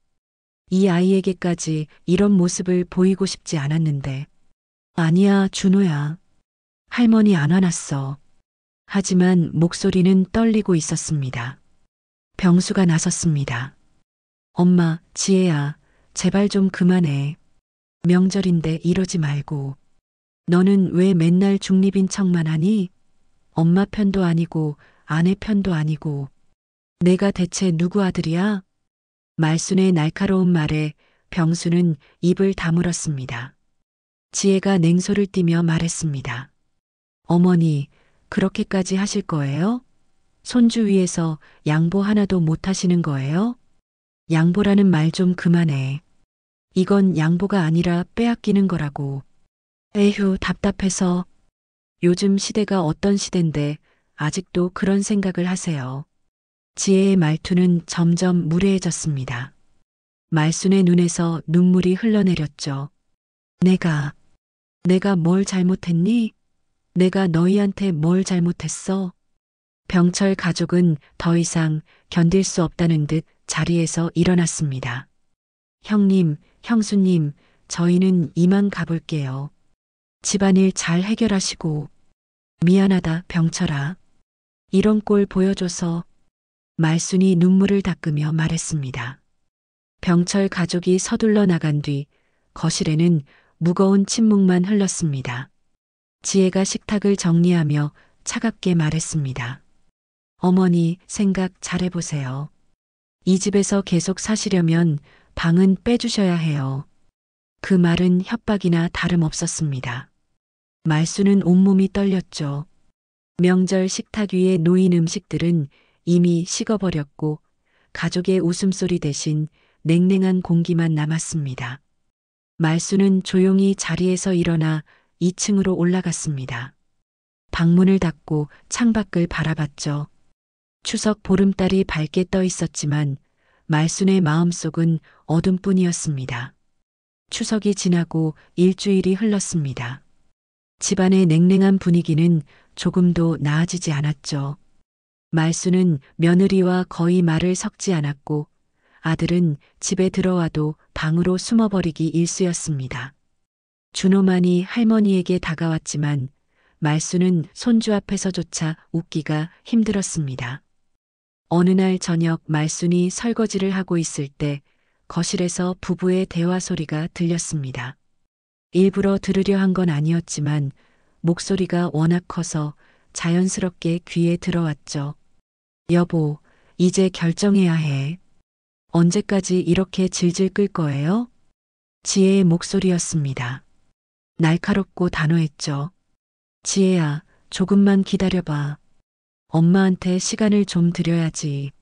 이 아이에게까지 이런 모습을 보이고 싶지 않았는데. 아니야, 준호야. 할머니 안 화났어. 하지만 목소리는 떨리고 있었습니다. 병수가 나섰습니다. 엄마, 지혜야, 제발 좀 그만해. 명절인데 이러지 말고. 너는 왜 맨날 중립인 척만 하니? 엄마 편도 아니고 아내 편도 아니고. 내가 대체 누구 아들이야? 말순의 날카로운 말에 병수는 입을 다물었습니다. 지혜가 냉소를 띠며 말했습니다. 어머니, 그렇게까지 하실 거예요? 손주 위에서 양보 하나도 못 하시는 거예요? 양보라는 말 좀 그만해. 이건 양보가 아니라 빼앗기는 거라고. 에휴, 답답해서. 요즘 시대가 어떤 시대인데 아직도 그런 생각을 하세요. 지혜의 말투는 점점 무례해졌습니다. 말순의 눈에서 눈물이 흘러내렸죠. 내가 뭘 잘못했니? 내가 너희한테 뭘 잘못했어? 병철 가족은 더 이상 견딜 수 없다는 듯 자리에서 일어났습니다. 형님, 형수님, 저희는 이만 가볼게요. 집안일 잘 해결하시고. 미안하다, 병철아. 이런 꼴 보여줘서. 말순이 눈물을 닦으며 말했습니다. 병철 가족이 서둘러 나간 뒤 거실에는 무거운 침묵만 흘렀습니다. 지혜가 식탁을 정리하며 차갑게 말했습니다. 어머니, 생각 잘해보세요. 이 집에서 계속 사시려면 방은 빼주셔야 해요. 그 말은 협박이나 다름없었습니다. 말수는 온몸이 떨렸죠. 명절 식탁 위에 놓인 음식들은 이미 식어버렸고 가족의 웃음소리 대신 냉랭한 공기만 남았습니다. 말수는 조용히 자리에서 일어나 2층으로 올라갔습니다. 방문을 닫고 창밖을 바라봤죠. 추석 보름달이 밝게 떠 있었지만 말순의 마음속은 어둠뿐이었습니다. 추석이 지나고 일주일이 흘렀습니다. 집안의 냉랭한 분위기는 조금도 나아지지 않았죠. 말순은 며느리와 거의 말을 섞지 않았고 아들은 집에 들어와도 방으로 숨어버리기 일쑤였습니다. 준호만이 할머니에게 다가왔지만 말순은 손주 앞에서조차 웃기가 힘들었습니다. 어느 날 저녁 말순이 설거지를 하고 있을 때 거실에서 부부의 대화 소리가 들렸습니다. 일부러 들으려 한 건 아니었지만 목소리가 워낙 커서 자연스럽게 귀에 들어왔죠. 여보, 이제 결정해야 해. 언제까지 이렇게 질질 끌 거예요? 지혜의 목소리였습니다. 날카롭고 단호했죠. 지혜야, 조금만 기다려봐. 엄마한테 시간을 좀 드려야지.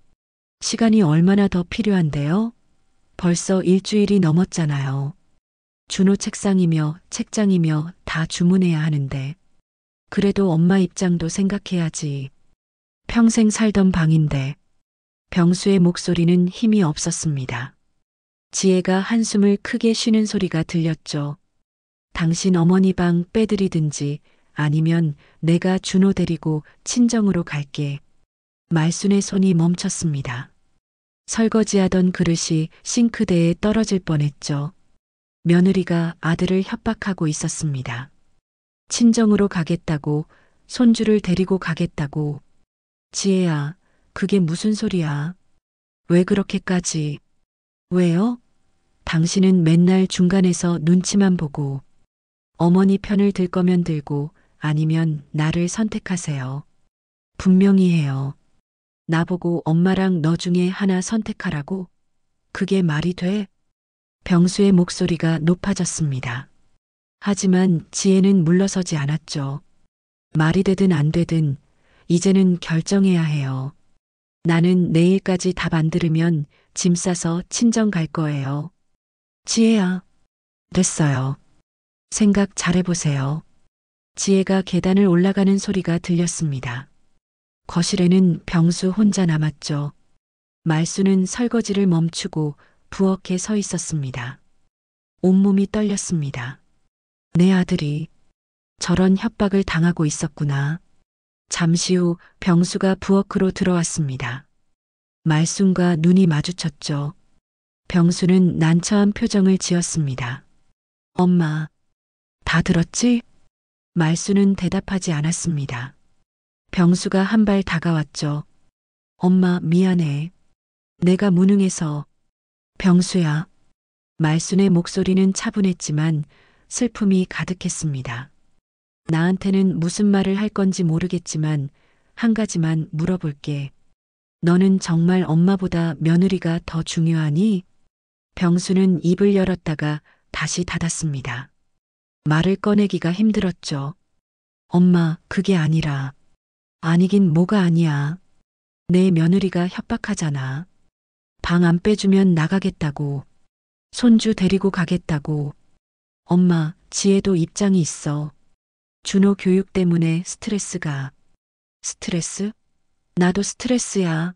시간이 얼마나 더 필요한데요? 벌써 일주일이 넘었잖아요. 준호 책상이며 책장이며 다 주문해야 하는데. 그래도 엄마 입장도 생각해야지. 평생 살던 방인데. 병수의 목소리는 힘이 없었습니다. 지혜가 한숨을 크게 쉬는 소리가 들렸죠. 당신 어머니 방 빼드리든지 아니면 내가 준호 데리고 친정으로 갈게. 말순의 손이 멈췄습니다. 설거지하던 그릇이 싱크대에 떨어질 뻔했죠. 며느리가 아들을 협박하고 있었습니다. 친정으로 가겠다고, 손주를 데리고 가겠다고. 지혜야, 그게 무슨 소리야? 왜 그렇게까지? 왜요? 당신은 맨날 중간에서 눈치만 보고 어머니 편을 들 거면 들고 아니면 나를 선택하세요. 분명히 해요. 나보고 엄마랑 너 중에 하나 선택하라고? 그게 말이 돼? 병수의 목소리가 높아졌습니다. 하지만 지혜는 물러서지 않았죠. 말이 되든 안 되든 이제는 결정해야 해요. 나는 내일까지 답 안 들으면 짐 싸서 친정 갈 거예요. 지혜야, 됐어요. 생각 잘해보세요. 지혜가 계단을 올라가는 소리가 들렸습니다. 거실에는 병수 혼자 남았죠. 말수는 설거지를 멈추고 부엌에 서 있었습니다. 온몸이 떨렸습니다. 내 아들이 저런 협박을 당하고 있었구나. 잠시 후 병수가 부엌으로 들어왔습니다. 말순과 눈이 마주쳤죠. 병수는 난처한 표정을 지었습니다. 엄마, 다 들었지? 말수는 대답하지 않았습니다. 병수가 한 발 다가왔죠. 엄마, 미안해. 내가 무능해서. 병수야. 말순의 목소리는 차분했지만 슬픔이 가득했습니다. 나한테는 무슨 말을 할 건지 모르겠지만 한 가지만 물어볼게. 너는 정말 엄마보다 며느리가 더 중요하니? 병수는 입을 열었다가 다시 닫았습니다. 말을 꺼내기가 힘들었죠. 엄마, 그게 아니라. 아니긴 뭐가 아니야. 내 며느리가 협박하잖아. 방 안 빼주면 나가겠다고. 손주 데리고 가겠다고. 엄마, 지혜도 입장이 있어. 준호 교육 때문에 스트레스가. 스트레스? 나도 스트레스야.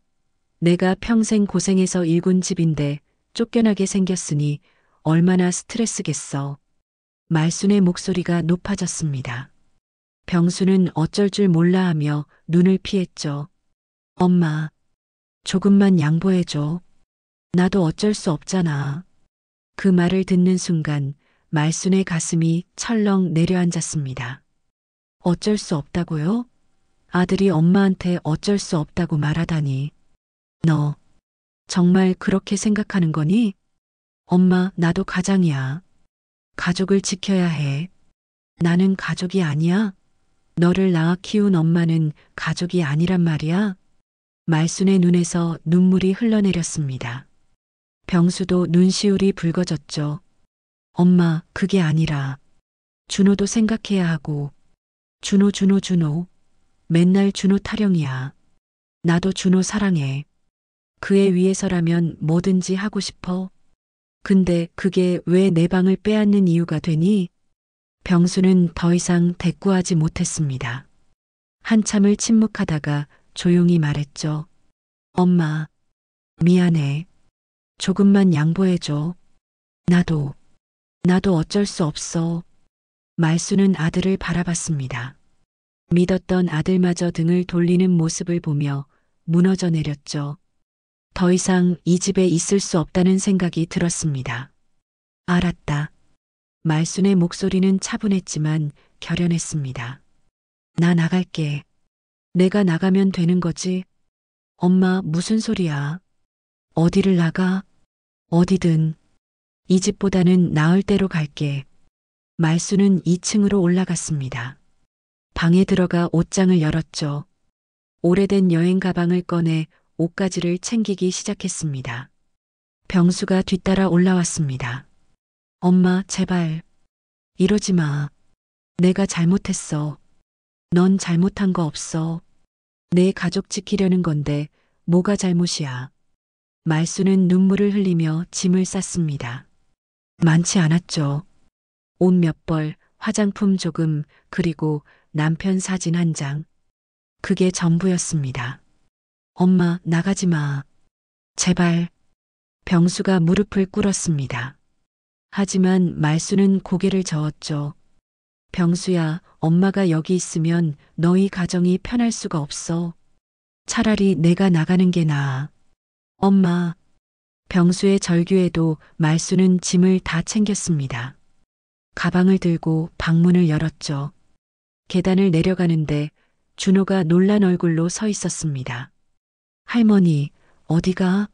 내가 평생 고생해서 일군 집인데 쫓겨나게 생겼으니 얼마나 스트레스겠어. 말순의 목소리가 높아졌습니다. 병수는 어쩔 줄 몰라 하며 눈을 피했죠. 엄마, 조금만 양보해줘. 나도 어쩔 수 없잖아. 그 말을 듣는 순간 말순의 가슴이 철렁 내려앉았습니다. 어쩔 수 없다고요? 아들이 엄마한테 어쩔 수 없다고 말하다니. 너 정말 그렇게 생각하는 거니? 엄마, 나도 가장이야. 가족을 지켜야 해. 나는 가족이 아니야? 너를 낳아 키운 엄마는 가족이 아니란 말이야? 말순의 눈에서 눈물이 흘러내렸습니다. 병수도 눈시울이 붉어졌죠. 엄마, 그게 아니라 준호도 생각해야 하고. 준호. 맨날 준호 타령이야. 나도 준호 사랑해. 그애 위해서라면 뭐든지 하고 싶어. 근데 그게 왜 내 방을 빼앗는 이유가 되니? 병수는 더 이상 대꾸하지 못했습니다. 한참을 침묵하다가 조용히 말했죠. 엄마, 미안해. 조금만 양보해줘. 나도 어쩔 수 없어. 말수는 아들을 바라봤습니다. 믿었던 아들마저 등을 돌리는 모습을 보며 무너져 내렸죠. 더 이상 이 집에 있을 수 없다는 생각이 들었습니다. 알았다. 말순의 목소리는 차분했지만 결연했습니다. 나 나갈게. 내가 나가면 되는 거지. 엄마, 무슨 소리야. 어디를 나가? 어디든. 이 집보다는 나을 대로 갈게. 말수는 2층으로 올라갔습니다. 방에 들어가 옷장을 열었죠. 오래된 여행 가방을 꺼내 옷가지를 챙기기 시작했습니다. 병수가 뒤따라 올라왔습니다. 엄마, 제발. 이러지 마. 내가 잘못했어. 넌 잘못한 거 없어. 내 가족 지키려는 건데 뭐가 잘못이야. 말수는 눈물을 흘리며 짐을 쌌습니다. 많지 않았죠. 옷 몇 벌, 화장품 조금, 그리고 남편 사진 한 장. 그게 전부였습니다. 엄마, 나가지 마. 제발. 병수가 무릎을 꿇었습니다. 하지만 말수는 고개를 저었죠. 병수야, 엄마가 여기 있으면 너희 가정이 편할 수가 없어. 차라리 내가 나가는 게 나아. 엄마. 병수의 절규에도 말수는 짐을 다 챙겼습니다. 가방을 들고 방문을 열었죠. 계단을 내려가는데 준호가 놀란 얼굴로 서 있었습니다. 할머니, 어디가?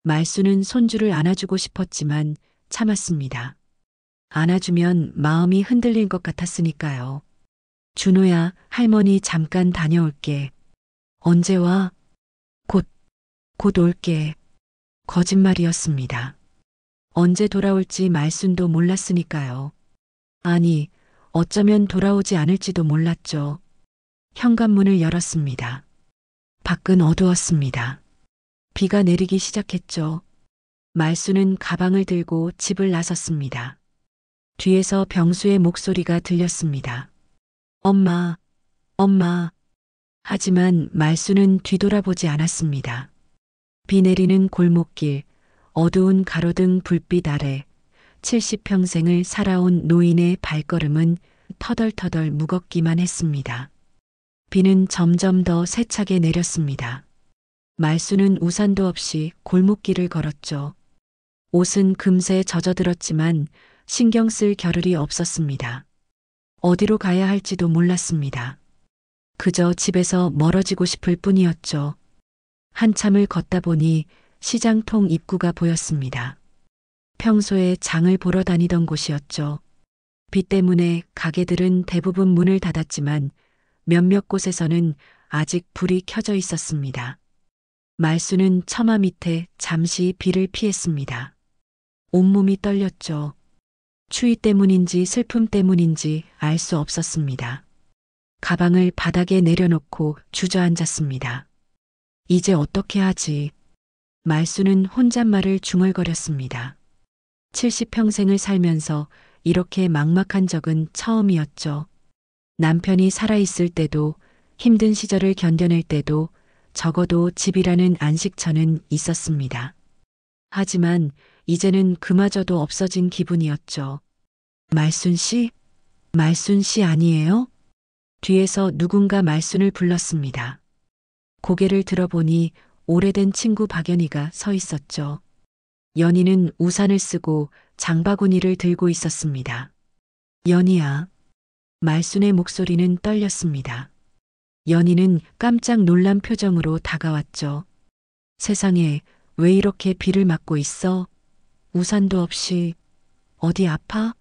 말수는 손주를 안아주고 싶었지만 참았습니다. 안아주면 마음이 흔들릴 것 같았으니까요. 준호야, 할머니 잠깐 다녀올게. 언제 와? 곧 올게. 거짓말이었습니다. 언제 돌아올지 말순도 몰랐으니까요. 아니, 어쩌면 돌아오지 않을지도 몰랐죠. 현관문을 열었습니다. 밖은 어두웠습니다. 비가 내리기 시작했죠. 말수는 가방을 들고 집을 나섰습니다. 뒤에서 병수의 목소리가 들렸습니다. 엄마, 엄마. 하지만 말수는 뒤돌아보지 않았습니다. 비 내리는 골목길, 어두운 가로등 불빛 아래 70평생을 살아온 노인의 발걸음은 터덜터덜 무겁기만 했습니다. 비는 점점 더 세차게 내렸습니다. 말수는 우산도 없이 골목길을 걸었죠. 옷은 금세 젖어들었지만 신경 쓸 겨를이 없었습니다. 어디로 가야 할지도 몰랐습니다. 그저 집에서 멀어지고 싶을 뿐이었죠. 한참을 걷다 보니 시장통 입구가 보였습니다. 평소에 장을 보러 다니던 곳이었죠. 비 때문에 가게들은 대부분 문을 닫았지만 몇몇 곳에서는 아직 불이 켜져 있었습니다. 말수는 처마 밑에 잠시 비를 피했습니다. 온몸이 떨렸죠. 추위 때문인지 슬픔 때문인지 알 수 없었습니다. 가방을 바닥에 내려놓고 주저앉았습니다. 이제 어떻게 하지? 말수는 혼잣말을 중얼거렸습니다. 70평생을 살면서 이렇게 막막한 적은 처음이었죠. 남편이 살아있을 때도 힘든 시절을 견뎌낼 때도 적어도 집이라는 안식처는 있었습니다. 하지만 이제는 그마저도 없어진 기분이었죠. 말순 씨? 말순 씨 아니에요? 뒤에서 누군가 말순을 불렀습니다. 고개를 들어보니 오래된 친구 박연희가 서 있었죠. 연희는 우산을 쓰고 장바구니를 들고 있었습니다. 연희야. 말순의 목소리는 떨렸습니다. 연희는 깜짝 놀란 표정으로 다가왔죠. 세상에 왜 이렇게 비를 맞고 있어? 우산도 없이. 어디 아파?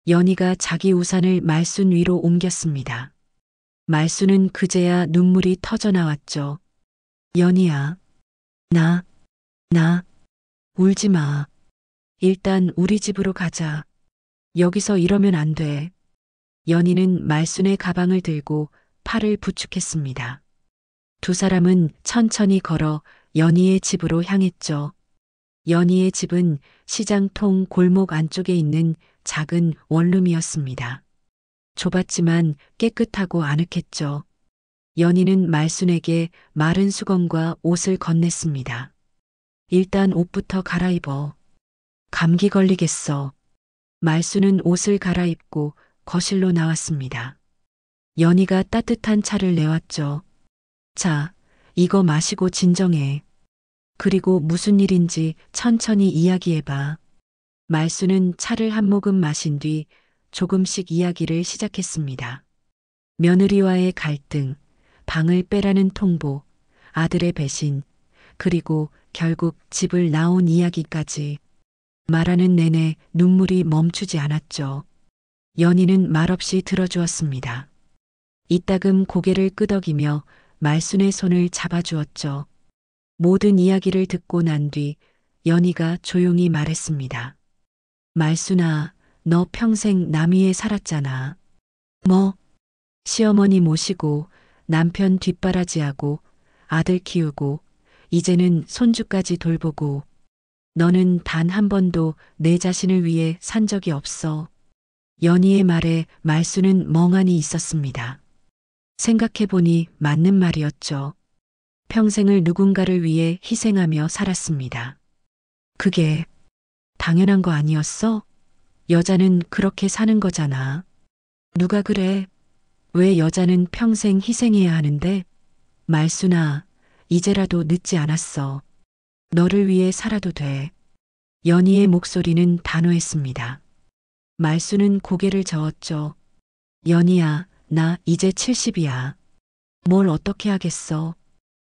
연희가 자기 우산을 말순 위로 옮겼습니다. 말순은 그제야 눈물이 터져 나왔죠. 연희야. 나. 울지 마. 일단 우리 집으로 가자. 여기서 이러면 안 돼. 연희는 말순의 가방을 들고 팔을 부축했습니다. 두 사람은 천천히 걸어 연희의 집으로 향했죠. 연희의 집은 시장통 골목 안쪽에 있는 작은 원룸이었습니다. 좁았지만 깨끗하고 아늑했죠. 연희는 말순에게 마른 수건과 옷을 건넸습니다. 일단 옷부터 갈아입어. 감기 걸리겠어. 말순은 옷을 갈아입고 거실로 나왔습니다. 연희가 따뜻한 차를 내왔죠. 자, 이거 마시고 진정해. 그리고 무슨 일인지 천천히 이야기해봐. 말순은 차를 한 모금 마신 뒤 조금씩 이야기를 시작했습니다. 며느리와의 갈등, 방을 빼라는 통보, 아들의 배신, 그리고 결국 집을 나온 이야기까지. 말하는 내내 눈물이 멈추지 않았죠. 연희는 말없이 들어주었습니다. 이따금 고개를 끄덕이며 말순의 손을 잡아주었죠. 모든 이야기를 듣고 난 뒤 연희가 조용히 말했습니다. 말순아, 너 평생 남이에 살았잖아. 뭐? 시어머니 모시고 남편 뒷바라지하고 아들 키우고 이제는 손주까지 돌보고 너는 단 한 번도 내 자신을 위해 산 적이 없어. 연희의 말에 말순은 멍하니 있었습니다. 생각해보니 맞는 말이었죠. 평생을 누군가를 위해 희생하며 살았습니다. 그게 당연한 거 아니었어? 여자는 그렇게 사는 거잖아. 누가 그래? 왜 여자는 평생 희생해야 하는데? 말순아, 이제라도 늦지 않았어. 너를 위해 살아도 돼. 연희의 목소리는 단호했습니다. 말순은 고개를 저었죠. 연희야, 나 이제 70이야. 뭘 어떻게 하겠어?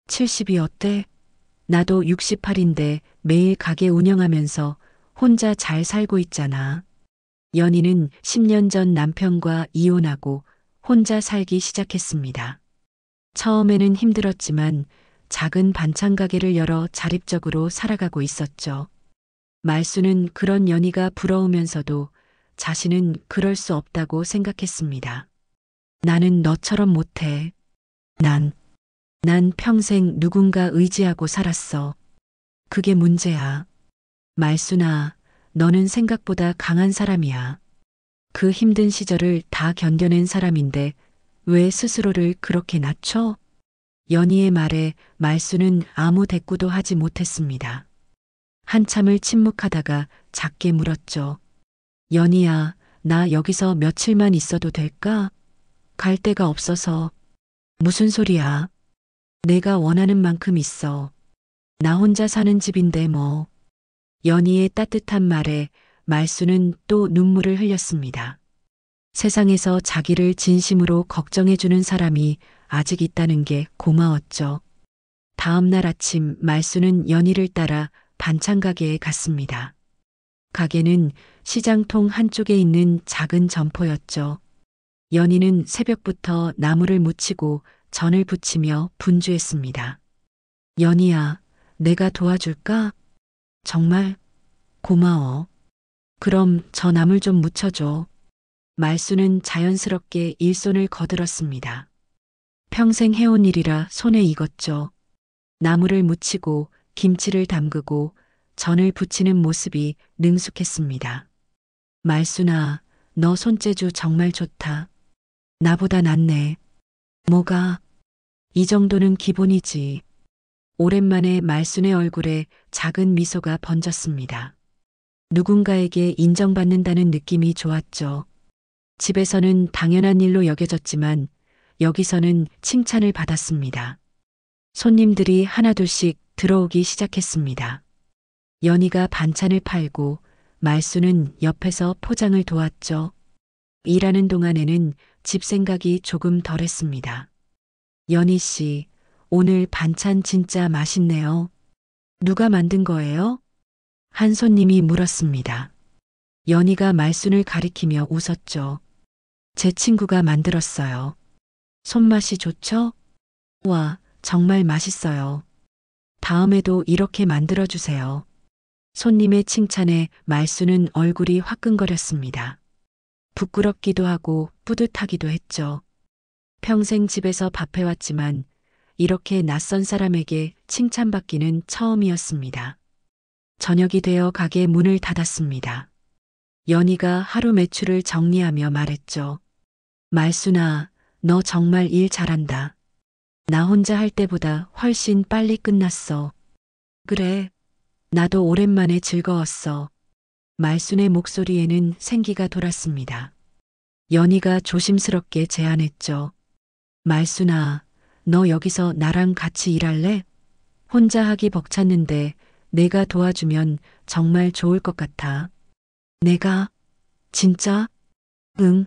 70이 어때? 나도 68인데 매일 가게 운영하면서 혼자 잘 살고 있잖아. 연희는 10년 전 남편과 이혼하고 혼자 살기 시작했습니다. 처음에는 힘들었지만 작은 반찬 가게를 열어 자립적으로 살아가고 있었죠. 말순은 그런 연희가 부러우면서도 자신은 그럴 수 없다고 생각했습니다. 나는 너처럼 못해. 난 평생 누군가 의지하고 살았어. 그게 문제야. 말순아, 너는 생각보다 강한 사람이야. 그 힘든 시절을 다 견뎌낸 사람인데 왜 스스로를 그렇게 낮춰? 연희의 말에 말순은 아무 대꾸도 하지 못했습니다. 한참을 침묵하다가 작게 물었죠. 연희야, 나 여기서 며칠만 있어도 될까? 갈 데가 없어서. 무슨 소리야? 내가 원하는 만큼 있어. 나 혼자 사는 집인데 뭐. 연희의 따뜻한 말에 말순은 또 눈물을 흘렸습니다. 세상에서 자기를 진심으로 걱정해주는 사람이 아직 있다는 게 고마웠죠. 다음 날 아침 말순은 연희를 따라 반찬 가게에 갔습니다. 가게는 시장통 한쪽에 있는 작은 점포였죠. 연희는 새벽부터 나무를 묻히고 전을 부치며 분주했습니다. 연희야, 내가 도와줄까? 정말 고마워. 그럼 저 나물 좀 묻혀줘. 말순은 자연스럽게 일손을 거들었습니다. 평생 해온 일이라 손에 익었죠. 나무를 묻히고 김치를 담그고 전을 부치는 모습이 능숙했습니다. 말순아, 너 손재주 정말 좋다. 나보다 낫네. 뭐가? 이 정도는 기본이지. 오랜만에 말순의 얼굴에 작은 미소가 번졌습니다. 누군가에게 인정받는다는 느낌이 좋았죠. 집에서는 당연한 일로 여겨졌지만 여기서는 칭찬을 받았습니다. 손님들이 하나둘씩 들어오기 시작했습니다. 연희가 반찬을 팔고 말순은 옆에서 포장을 도왔죠. 일하는 동안에는 집 생각이 조금 덜했습니다. 연희 씨, 오늘 반찬 진짜 맛있네요. 누가 만든 거예요? 한 손님이 물었습니다. 연희가 말순을 가리키며 웃었죠. 제 친구가 만들었어요. 손맛이 좋죠? 와, 정말 맛있어요. 다음에도 이렇게 만들어주세요. 손님의 칭찬에 말순은 얼굴이 화끈거렸습니다. 부끄럽기도 하고 뿌듯하기도 했죠. 평생 집에서 밥해왔지만 이렇게 낯선 사람에게 칭찬받기는 처음이었습니다. 저녁이 되어 가게 문을 닫았습니다. 연희가 하루 매출을 정리하며 말했죠. 말순아, 너 정말 일 잘한다. 나 혼자 할 때보다 훨씬 빨리 끝났어. 그래, 나도 오랜만에 즐거웠어. 말순의 목소리에는 생기가 돌았습니다. 연희가 조심스럽게 제안했죠. 말순아, 너 여기서 나랑 같이 일할래? 혼자 하기 벅찼는데 내가 도와주면 정말 좋을 것 같아. 내가? 진짜? 응.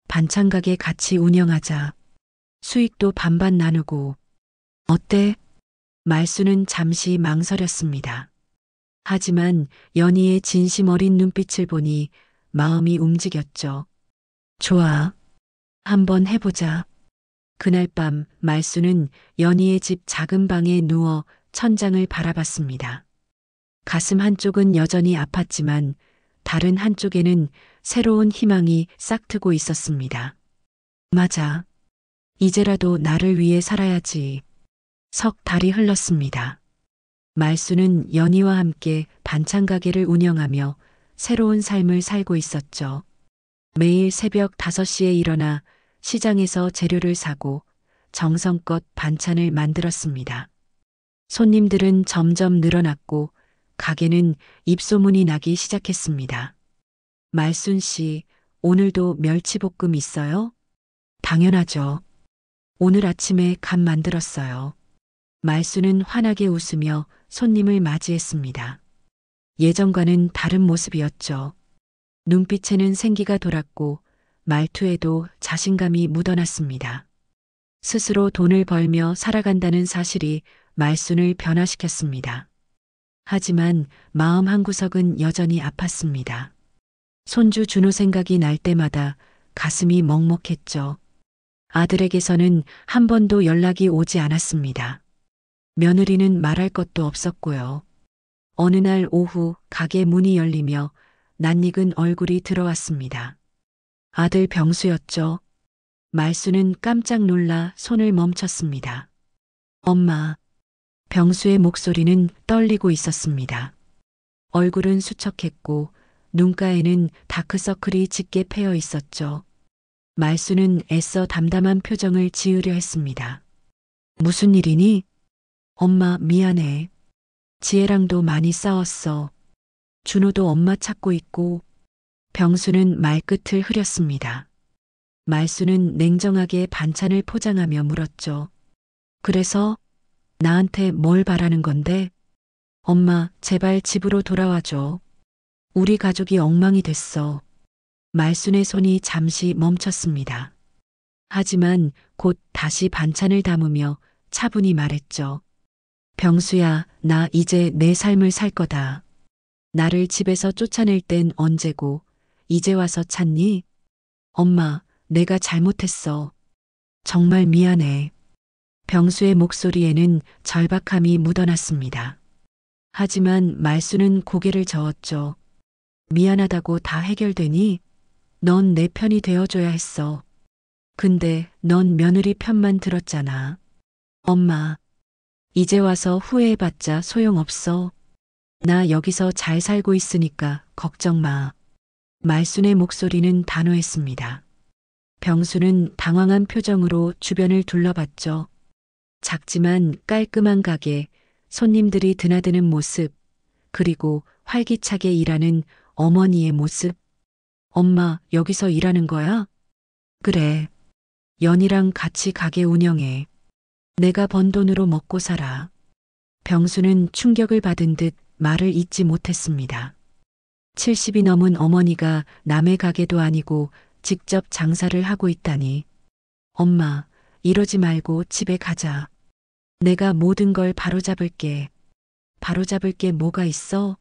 반찬 가게 같이 운영하자. 수익도 반반 나누고. 어때? 말순은 잠시 망설였습니다. 하지만 연희의 진심 어린 눈빛을 보니 마음이 움직였죠. 좋아. 한번 해보자. 그날 밤 말순은 연희의 집 작은 방에 누워 천장을 바라봤습니다. 가슴 한쪽은 여전히 아팠지만 다른 한쪽에는 새로운 희망이 싹트고 있었습니다. 맞아. 이제라도 나를 위해 살아야지. 석 달이 흘렀습니다. 말순은 연희와 함께 반찬 가게를 운영하며 새로운 삶을 살고 있었죠. 매일 새벽 5시에 일어나 시장에서 재료를 사고 정성껏 반찬을 만들었습니다. 손님들은 점점 늘어났고 가게는 입소문이 나기 시작했습니다. 말순 씨, 오늘도 멸치볶음 있어요? 당연하죠. 오늘 아침에 간 만들었어요. 말순은 환하게 웃으며 손님을 맞이했습니다. 예전과는 다른 모습이었죠. 눈빛에는 생기가 돌았고 말투에도 자신감이 묻어났습니다. 스스로 돈을 벌며 살아간다는 사실이 말순을 변화시켰습니다. 하지만 마음 한구석은 여전히 아팠습니다. 손주 준호 생각이 날 때마다 가슴이 먹먹했죠. 아들에게서는 한 번도 연락이 오지 않았습니다. 며느리는 말할 것도 없었고요. 어느 날 오후 가게 문이 열리며 낯익은 얼굴이 들어왔습니다. 아들 병수였죠. 말수는 깜짝 놀라 손을 멈췄습니다. 엄마. 병수의 목소리는 떨리고 있었습니다. 얼굴은 수척했고 눈가에는 다크서클이 짙게 패여 있었죠. 말수는 애써 담담한 표정을 지으려 했습니다. 무슨 일이니? 엄마 미안해. 지혜랑도 많이 싸웠어. 준호도 엄마 찾고 있고. 병수는 말끝을 흐렸습니다. 말수는 냉정하게 반찬을 포장하며 물었죠. 그래서 나한테 뭘 바라는 건데? 엄마, 제발 집으로 돌아와줘. 우리 가족이 엉망이 됐어. 말순의 손이 잠시 멈췄습니다. 하지만 곧 다시 반찬을 담으며 차분히 말했죠. 병수야, 나 이제 내 삶을 살 거다. 나를 집에서 쫓아낼 땐 언제고, 이제 와서 찾니? 엄마, 내가 잘못했어. 정말 미안해. 병수의 목소리에는 절박함이 묻어났습니다. 하지만 말수는 고개를 저었죠. 미안하다고 다 해결되니? 넌 내 편이 되어줘야 했어. 근데 넌 며느리 편만 들었잖아. 엄마, 이제 와서 후회해봤자 소용없어. 나 여기서 잘 살고 있으니까 걱정 마. 말순의 목소리는 단호했습니다. 병수는 당황한 표정으로 주변을 둘러봤죠. 작지만 깔끔한 가게, 손님들이 드나드는 모습, 그리고 활기차게 일하는 어머니의 모습. 엄마, 여기서 일하는 거야? 그래. 연희랑 같이 가게 운영해. 내가 번 돈으로 먹고 살아. 병수는 충격을 받은 듯 말을 잇지 못했습니다. 70이 넘은 어머니가 남의 가게도 아니고 직접 장사를 하고 있다니. 엄마, 이러지 말고 집에 가자. 내가 모든 걸 바로잡을게. 바로잡을 게 뭐가 있어?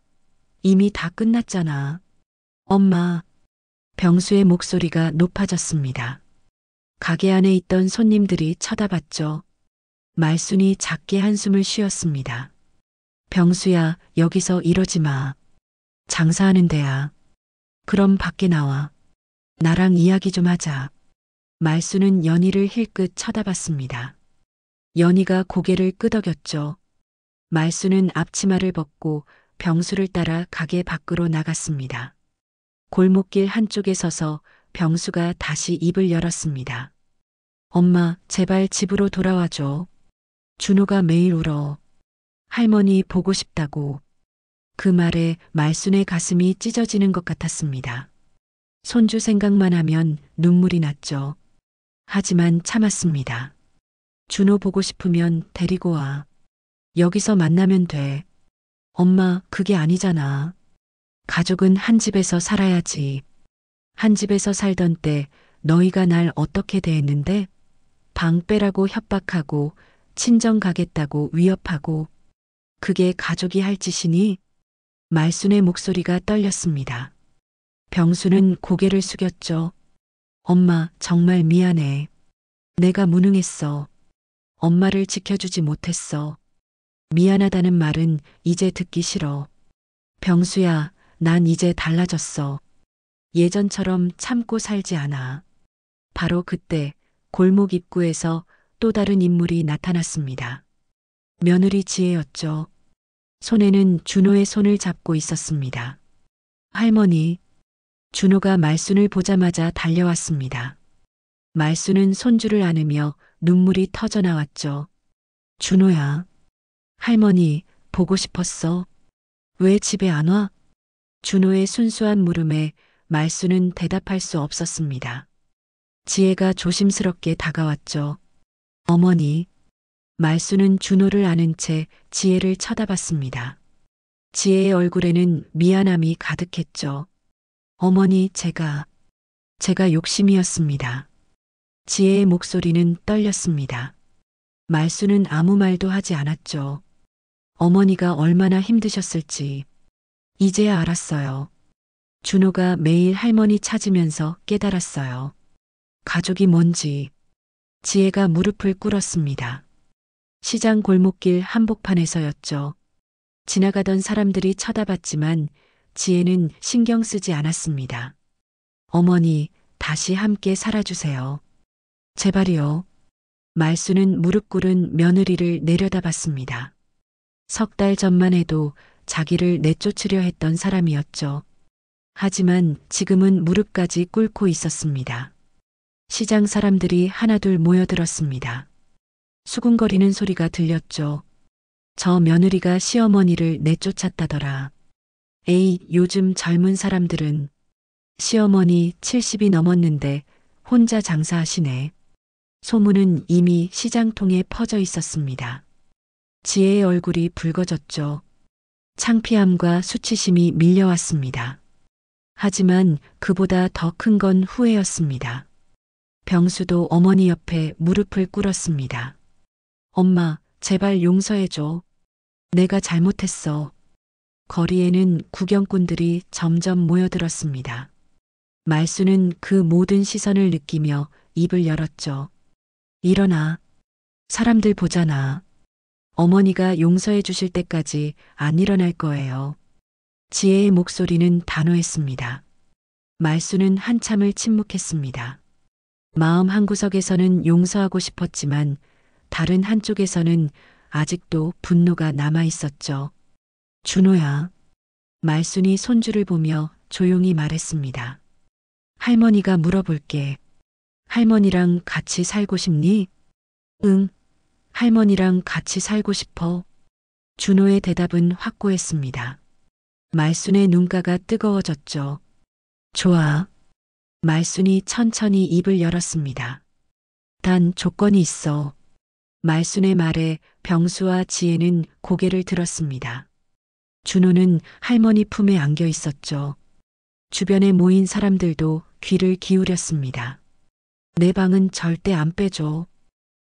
이미 다 끝났잖아. 엄마. 병수의 목소리가 높아졌습니다. 가게 안에 있던 손님들이 쳐다봤죠. 말순이 작게 한숨을 쉬었습니다. 병수야, 여기서 이러지 마. 장사하는 데야. 그럼 밖에 나와. 나랑 이야기 좀 하자. 말순은 연희를 힐끗 쳐다봤습니다. 연희가 고개를 끄덕였죠. 말순은 앞치마를 벗고 병수를 따라 가게 밖으로 나갔습니다. 골목길 한쪽에 서서 병수가 다시 입을 열었습니다. 엄마, 제발 집으로 돌아와줘. 준호가 매일 울어. 할머니 보고 싶다고. 그 말에 말순의 가슴이 찢어지는 것 같았습니다. 손주 생각만 하면 눈물이 났죠. 하지만 참았습니다. 준호 보고 싶으면 데리고 와. 여기서 만나면 돼. 엄마, 그게 아니잖아. 가족은 한 집에서 살아야지. 한 집에서 살던 때 너희가 날 어떻게 대했는데? 방 빼라고 협박하고 친정 가겠다고 위협하고. 그게 가족이 할 짓이니? 말순의 목소리가 떨렸습니다. 병수는 고개를 숙였죠. 엄마, 정말 미안해. 내가 무능했어. 엄마를 지켜주지 못했어. 미안하다는 말은 이제 듣기 싫어. 병수야, 난 이제 달라졌어. 예전처럼 참고 살지 않아. 바로 그때 골목 입구에서 또 다른 인물이 나타났습니다. 며느리 지혜였죠. 손에는 준호의 손을 잡고 있었습니다. 할머니. 준호가 말순을 보자마자 달려왔습니다. 말순은 손주를 안으며 눈물이 터져 나왔죠. 준호야. 할머니, 보고 싶었어. 왜 집에 안 와? 준호의 순수한 물음에 말순은 대답할 수 없었습니다. 지혜가 조심스럽게 다가왔죠. 어머니. 말순은 준호를 안은 채 지혜를 쳐다봤습니다. 지혜의 얼굴에는 미안함이 가득했죠. 어머니, 제가 욕심이었습니다. 지혜의 목소리는 떨렸습니다. 말순은 아무 말도 하지 않았죠. 어머니가 얼마나 힘드셨을지 이제야 알았어요. 준호가 매일 할머니 찾으면서 깨달았어요. 가족이 뭔지. 지혜가 무릎을 꿇었습니다. 시장 골목길 한복판에서였죠. 지나가던 사람들이 쳐다봤지만 지혜는 신경 쓰지 않았습니다. 어머니, 다시 함께 살아주세요. 제발이요. 말수는 무릎 꿇은 며느리를 내려다봤습니다. 석 달 전만 해도 자기를 내쫓으려 했던 사람이었죠. 하지만 지금은 무릎까지 꿇고 있었습니다. 시장 사람들이 하나둘 모여들었습니다. 수군거리는 소리가 들렸죠. 저 며느리가 시어머니를 내쫓았다더라. 에이, 요즘 젊은 사람들은 시어머니 70이 넘었는데 혼자 장사하시네. 소문은 이미 시장통에 퍼져 있었습니다. 지혜의 얼굴이 붉어졌죠. 창피함과 수치심이 밀려왔습니다. 하지만 그보다 더 큰 건 후회였습니다. 병수도 어머니 옆에 무릎을 꿇었습니다. 엄마, 제발 용서해줘. 내가 잘못했어. 거리에는 구경꾼들이 점점 모여들었습니다. 말수는 그 모든 시선을 느끼며 입을 열었죠. 일어나. 사람들 보잖아. 어머니가 용서해 주실 때까지 안 일어날 거예요. 지혜의 목소리는 단호했습니다. 말수는 한참을 침묵했습니다. 마음 한구석에서는 용서하고 싶었지만 다른 한쪽에서는 아직도 분노가 남아 있었죠. 준호야. 말순이 손주를 보며 조용히 말했습니다. 할머니가 물어볼게. 할머니랑 같이 살고 싶니? 응. 할머니랑 같이 살고 싶어. 준호의 대답은 확고했습니다. 말순의 눈가가 뜨거워졌죠. 좋아. 말순이 천천히 입을 열었습니다. 단 조건이 있어. 말순의 말에 병수와 지혜는 고개를 들었습니다. 준호는 할머니 품에 안겨 있었죠. 주변에 모인 사람들도 귀를 기울였습니다. 내 방은 절대 안 빼줘.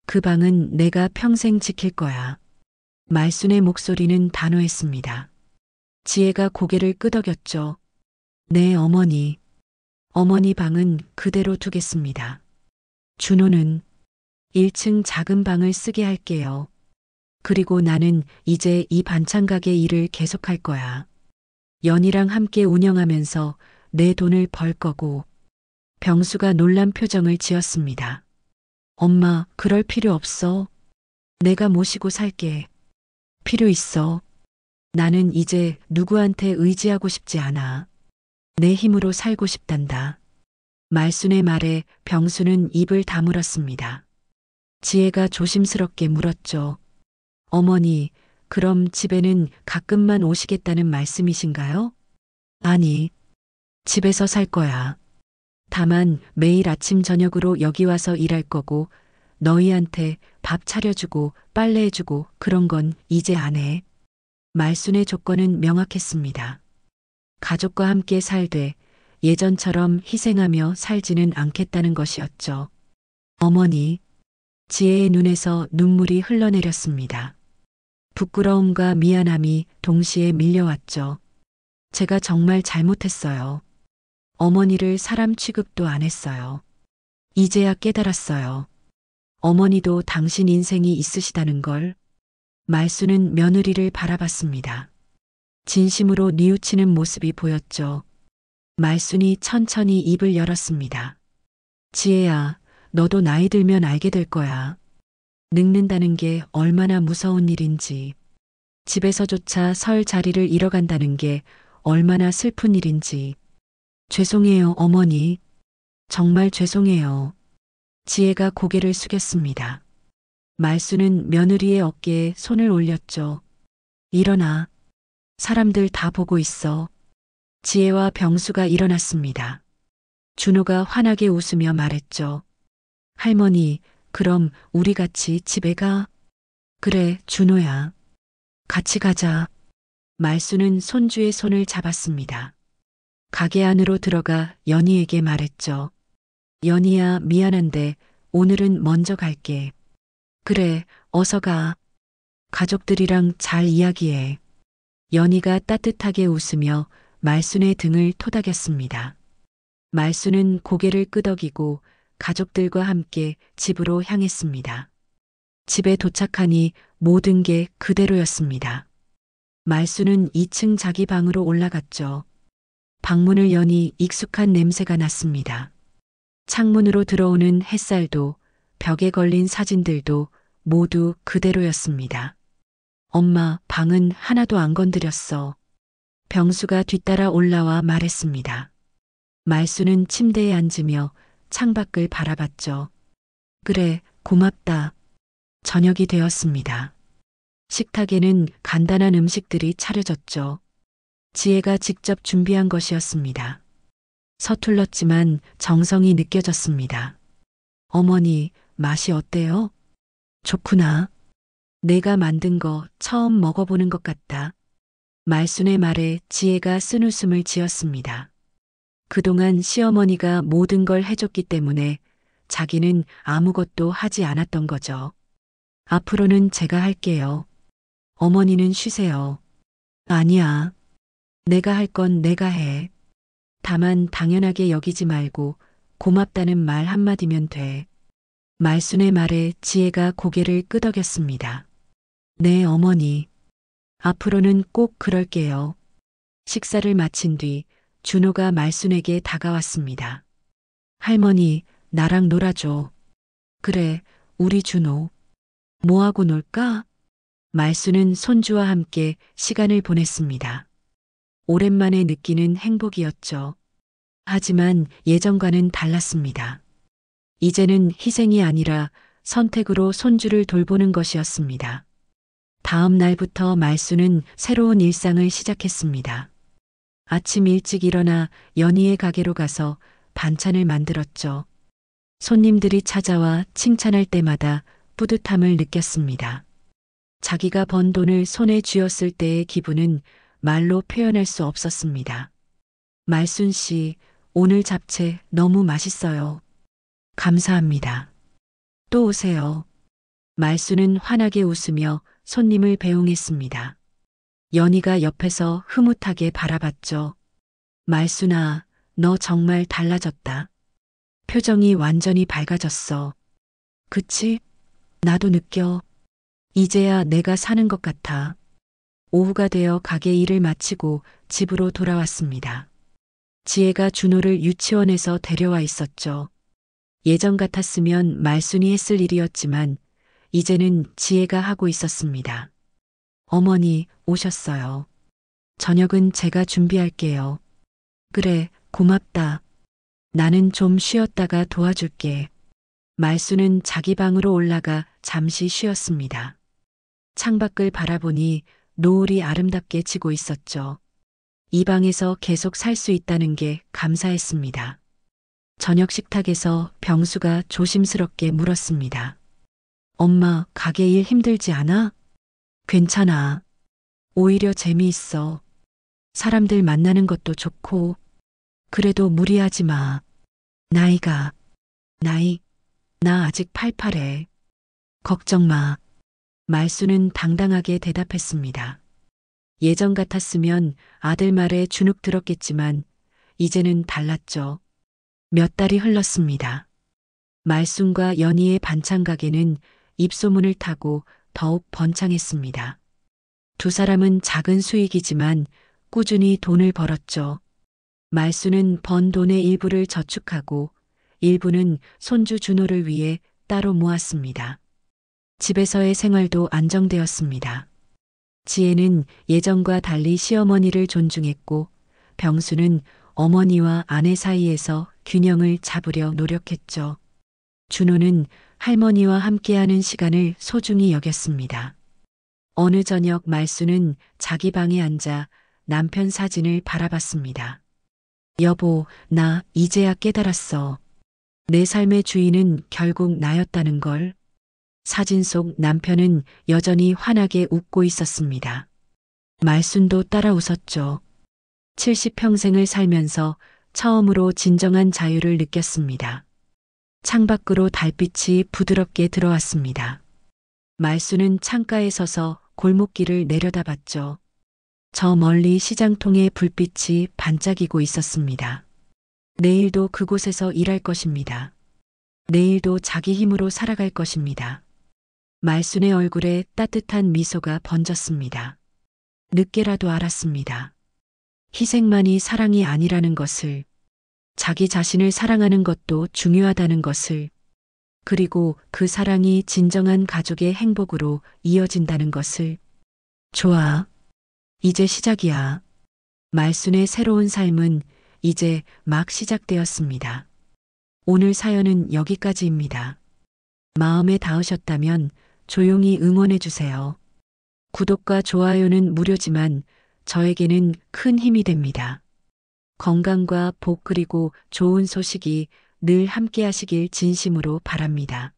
그 방은 내가 평생 지킬 거야. 말순의 목소리는 단호했습니다. 지혜가 고개를 끄덕였죠. 네, 어머니. 어머니 방은 그대로 두겠습니다. 준호는 1층 작은 방을 쓰게 할게요. 그리고 나는 이제 이 반찬 가게 일을 계속할 거야. 연희랑 함께 운영하면서 내 돈을 벌 거고. 병수가 놀란 표정을 지었습니다. 엄마, 그럴 필요 없어. 내가 모시고 살게. 필요 있어. 나는 이제 누구한테 의지하고 싶지 않아. 내 힘으로 살고 싶단다. 말순의 말에 병수는 입을 다물었습니다. 지혜가 조심스럽게 물었죠. 어머니, 그럼 집에는 가끔만 오시겠다는 말씀이신가요? 아니, 집에서 살 거야. 다만 매일 아침 저녁으로 여기 와서 일할 거고 너희한테 밥 차려주고 빨래해주고 그런 건 이제 안 해. 말순의 조건은 명확했습니다. 가족과 함께 살되 예전처럼 희생하며 살지는 않겠다는 것이었죠. 어머니, 지혜의 눈에서 눈물이 흘러내렸습니다. 부끄러움과 미안함이 동시에 밀려왔죠. 제가 정말 잘못했어요. 어머니를 사람 취급도 안 했어요. 이제야 깨달았어요. 어머니도 당신 인생이 있으시다는 걸. 말수는 며느리를 바라봤습니다. 진심으로 뉘우치는 모습이 보였죠. 말순이 천천히 입을 열었습니다. 지혜야, 너도 나이 들면 알게 될 거야. 늙는다는 게 얼마나 무서운 일인지, 집에서조차 설 자리를 잃어간다는 게 얼마나 슬픈 일인지. 죄송해요, 어머니. 정말 죄송해요. 지혜가 고개를 숙였습니다. 말수는 며느리의 어깨에 손을 올렸죠. 일어나. 사람들 다 보고 있어. 지혜와 병수가 일어났습니다. 준호가 환하게 웃으며 말했죠. 할머니, 그럼 우리 같이 집에 가? 그래, 준호야. 같이 가자. 말수는 손주의 손을 잡았습니다. 가게 안으로 들어가 연희에게 말했죠. 연희야, 미안한데 오늘은 먼저 갈게. 그래, 어서 가. 가족들이랑 잘 이야기해. 연희가 따뜻하게 웃으며 말순의 등을 토닥였습니다. 말순은 고개를 끄덕이고 가족들과 함께 집으로 향했습니다. 집에 도착하니 모든 게 그대로였습니다. 말순은 2층 자기 방으로 올라갔죠. 방문을 여니 익숙한 냄새가 났습니다. 창문으로 들어오는 햇살도 벽에 걸린 사진들도 모두 그대로였습니다. 엄마, 방은 하나도 안 건드렸어. 병수가 뒤따라 올라와 말했습니다. 말수는 침대에 앉으며 창밖을 바라봤죠. 그래, 고맙다. 저녁이 되었습니다. 식탁에는 간단한 음식들이 차려졌죠. 지혜가 직접 준비한 것이었습니다. 서툴렀지만 정성이 느껴졌습니다. 어머니, 맛이 어때요? 좋구나. 내가 만든 거 처음 먹어보는 것 같다. 말순의 말에 지혜가 쓴웃음을 지었습니다. 그동안 시어머니가 모든 걸 해줬기 때문에 자기는 아무것도 하지 않았던 거죠. 앞으로는 제가 할게요. 어머니는 쉬세요. 아니야. 내가 할 건 내가 해. 다만 당연하게 여기지 말고 고맙다는 말 한마디면 돼. 말순의 말에 지혜가 고개를 끄덕였습니다. 네, 어머니. 앞으로는 꼭 그럴게요. 식사를 마친 뒤 준호가 말순에게 다가왔습니다. 할머니, 나랑 놀아줘. 그래, 우리 준호. 뭐하고 놀까? 말순은 손주와 함께 시간을 보냈습니다. 오랜만에 느끼는 행복이었죠. 하지만 예전과는 달랐습니다. 이제는 희생이 아니라 선택으로 손주를 돌보는 것이었습니다. 다음 날부터 말순은 새로운 일상을 시작했습니다. 아침 일찍 일어나 연희의 가게로 가서 반찬을 만들었죠. 손님들이 찾아와 칭찬할 때마다 뿌듯함을 느꼈습니다. 자기가 번 돈을 손에 쥐었을 때의 기분은 말로 표현할 수 없었습니다. 말순 씨, 오늘 잡채 너무 맛있어요. 감사합니다. 또 오세요. 말순은 환하게 웃으며 손님을 배웅했습니다. 연희가 옆에서 흐뭇하게 바라봤죠. 말순아, 너 정말 달라졌다. 표정이 완전히 밝아졌어. 그치? 나도 느껴. 이제야 내가 사는 것 같아. 오후가 되어 가게 일을 마치고 집으로 돌아왔습니다. 지혜가 준호를 유치원에서 데려와 있었죠. 예전 같았으면 말순이 했을 일이었지만 이제는 지혜가 하고 있었습니다. 어머니, 오셨어요. 저녁은 제가 준비할게요. 그래, 고맙다. 나는 좀 쉬었다가 도와줄게. 말순은 자기 방으로 올라가 잠시 쉬었습니다. 창밖을 바라보니 노을이 아름답게 지고 있었죠. 이 방에서 계속 살 수 있다는 게 감사했습니다. 저녁 식탁에서 병수가 조심스럽게 물었습니다. 엄마, 가게 일 힘들지 않아? 괜찮아. 오히려 재미있어. 사람들 만나는 것도 좋고. 그래도 무리하지 마. 나 아직 팔팔해. 걱정 마. 말수는 당당하게 대답했습니다. 예전 같았으면 아들 말에 주눅 들었겠지만 이제는 달랐죠. 몇 달이 흘렀습니다. 말순과 연희의 반찬 가게는 입소문을 타고 더욱 번창했습니다. 두 사람은 작은 수익이지만 꾸준히 돈을 벌었죠. 말순은 번 돈의 일부를 저축하고 일부는 손주 준호를 위해 따로 모았습니다. 집에서의 생활도 안정되었습니다. 지혜는 예전과 달리 시어머니를 존중했고 병수는 어머니와 아내 사이에서 균형을 잡으려 노력했죠. 준호는 할머니와 함께하는 시간을 소중히 여겼습니다. 어느 저녁 말수는 자기 방에 앉아 남편 사진을 바라봤습니다. 여보, 나 이제야 깨달았어. 내 삶의 주인은 결국 나였다는 걸. 사진 속 남편은 여전히 환하게 웃고 있었습니다. 말순도 따라 웃었죠. 70평생을 살면서 처음으로 진정한 자유를 느꼈습니다. 창밖으로 달빛이 부드럽게 들어왔습니다. 말순은 창가에 서서 골목길을 내려다봤죠. 저 멀리 시장통의 불빛이 반짝이고 있었습니다. 내일도 그곳에서 일할 것입니다. 내일도 자기 힘으로 살아갈 것입니다. 말순의 얼굴에 따뜻한 미소가 번졌습니다. 늦게라도 알았습니다. 희생만이 사랑이 아니라는 것을, 자기 자신을 사랑하는 것도 중요하다는 것을, 그리고 그 사랑이 진정한 가족의 행복으로 이어진다는 것을. 좋아. 이제 시작이야. 말순의 새로운 삶은 이제 막 시작되었습니다. 오늘 사연은 여기까지입니다. 마음에 닿으셨다면 조용히 응원해 주세요. 구독과 좋아요는 무료지만 저에게는 큰 힘이 됩니다. 건강과 복 그리고 좋은 소식이 늘 함께 하시길 진심으로 바랍니다.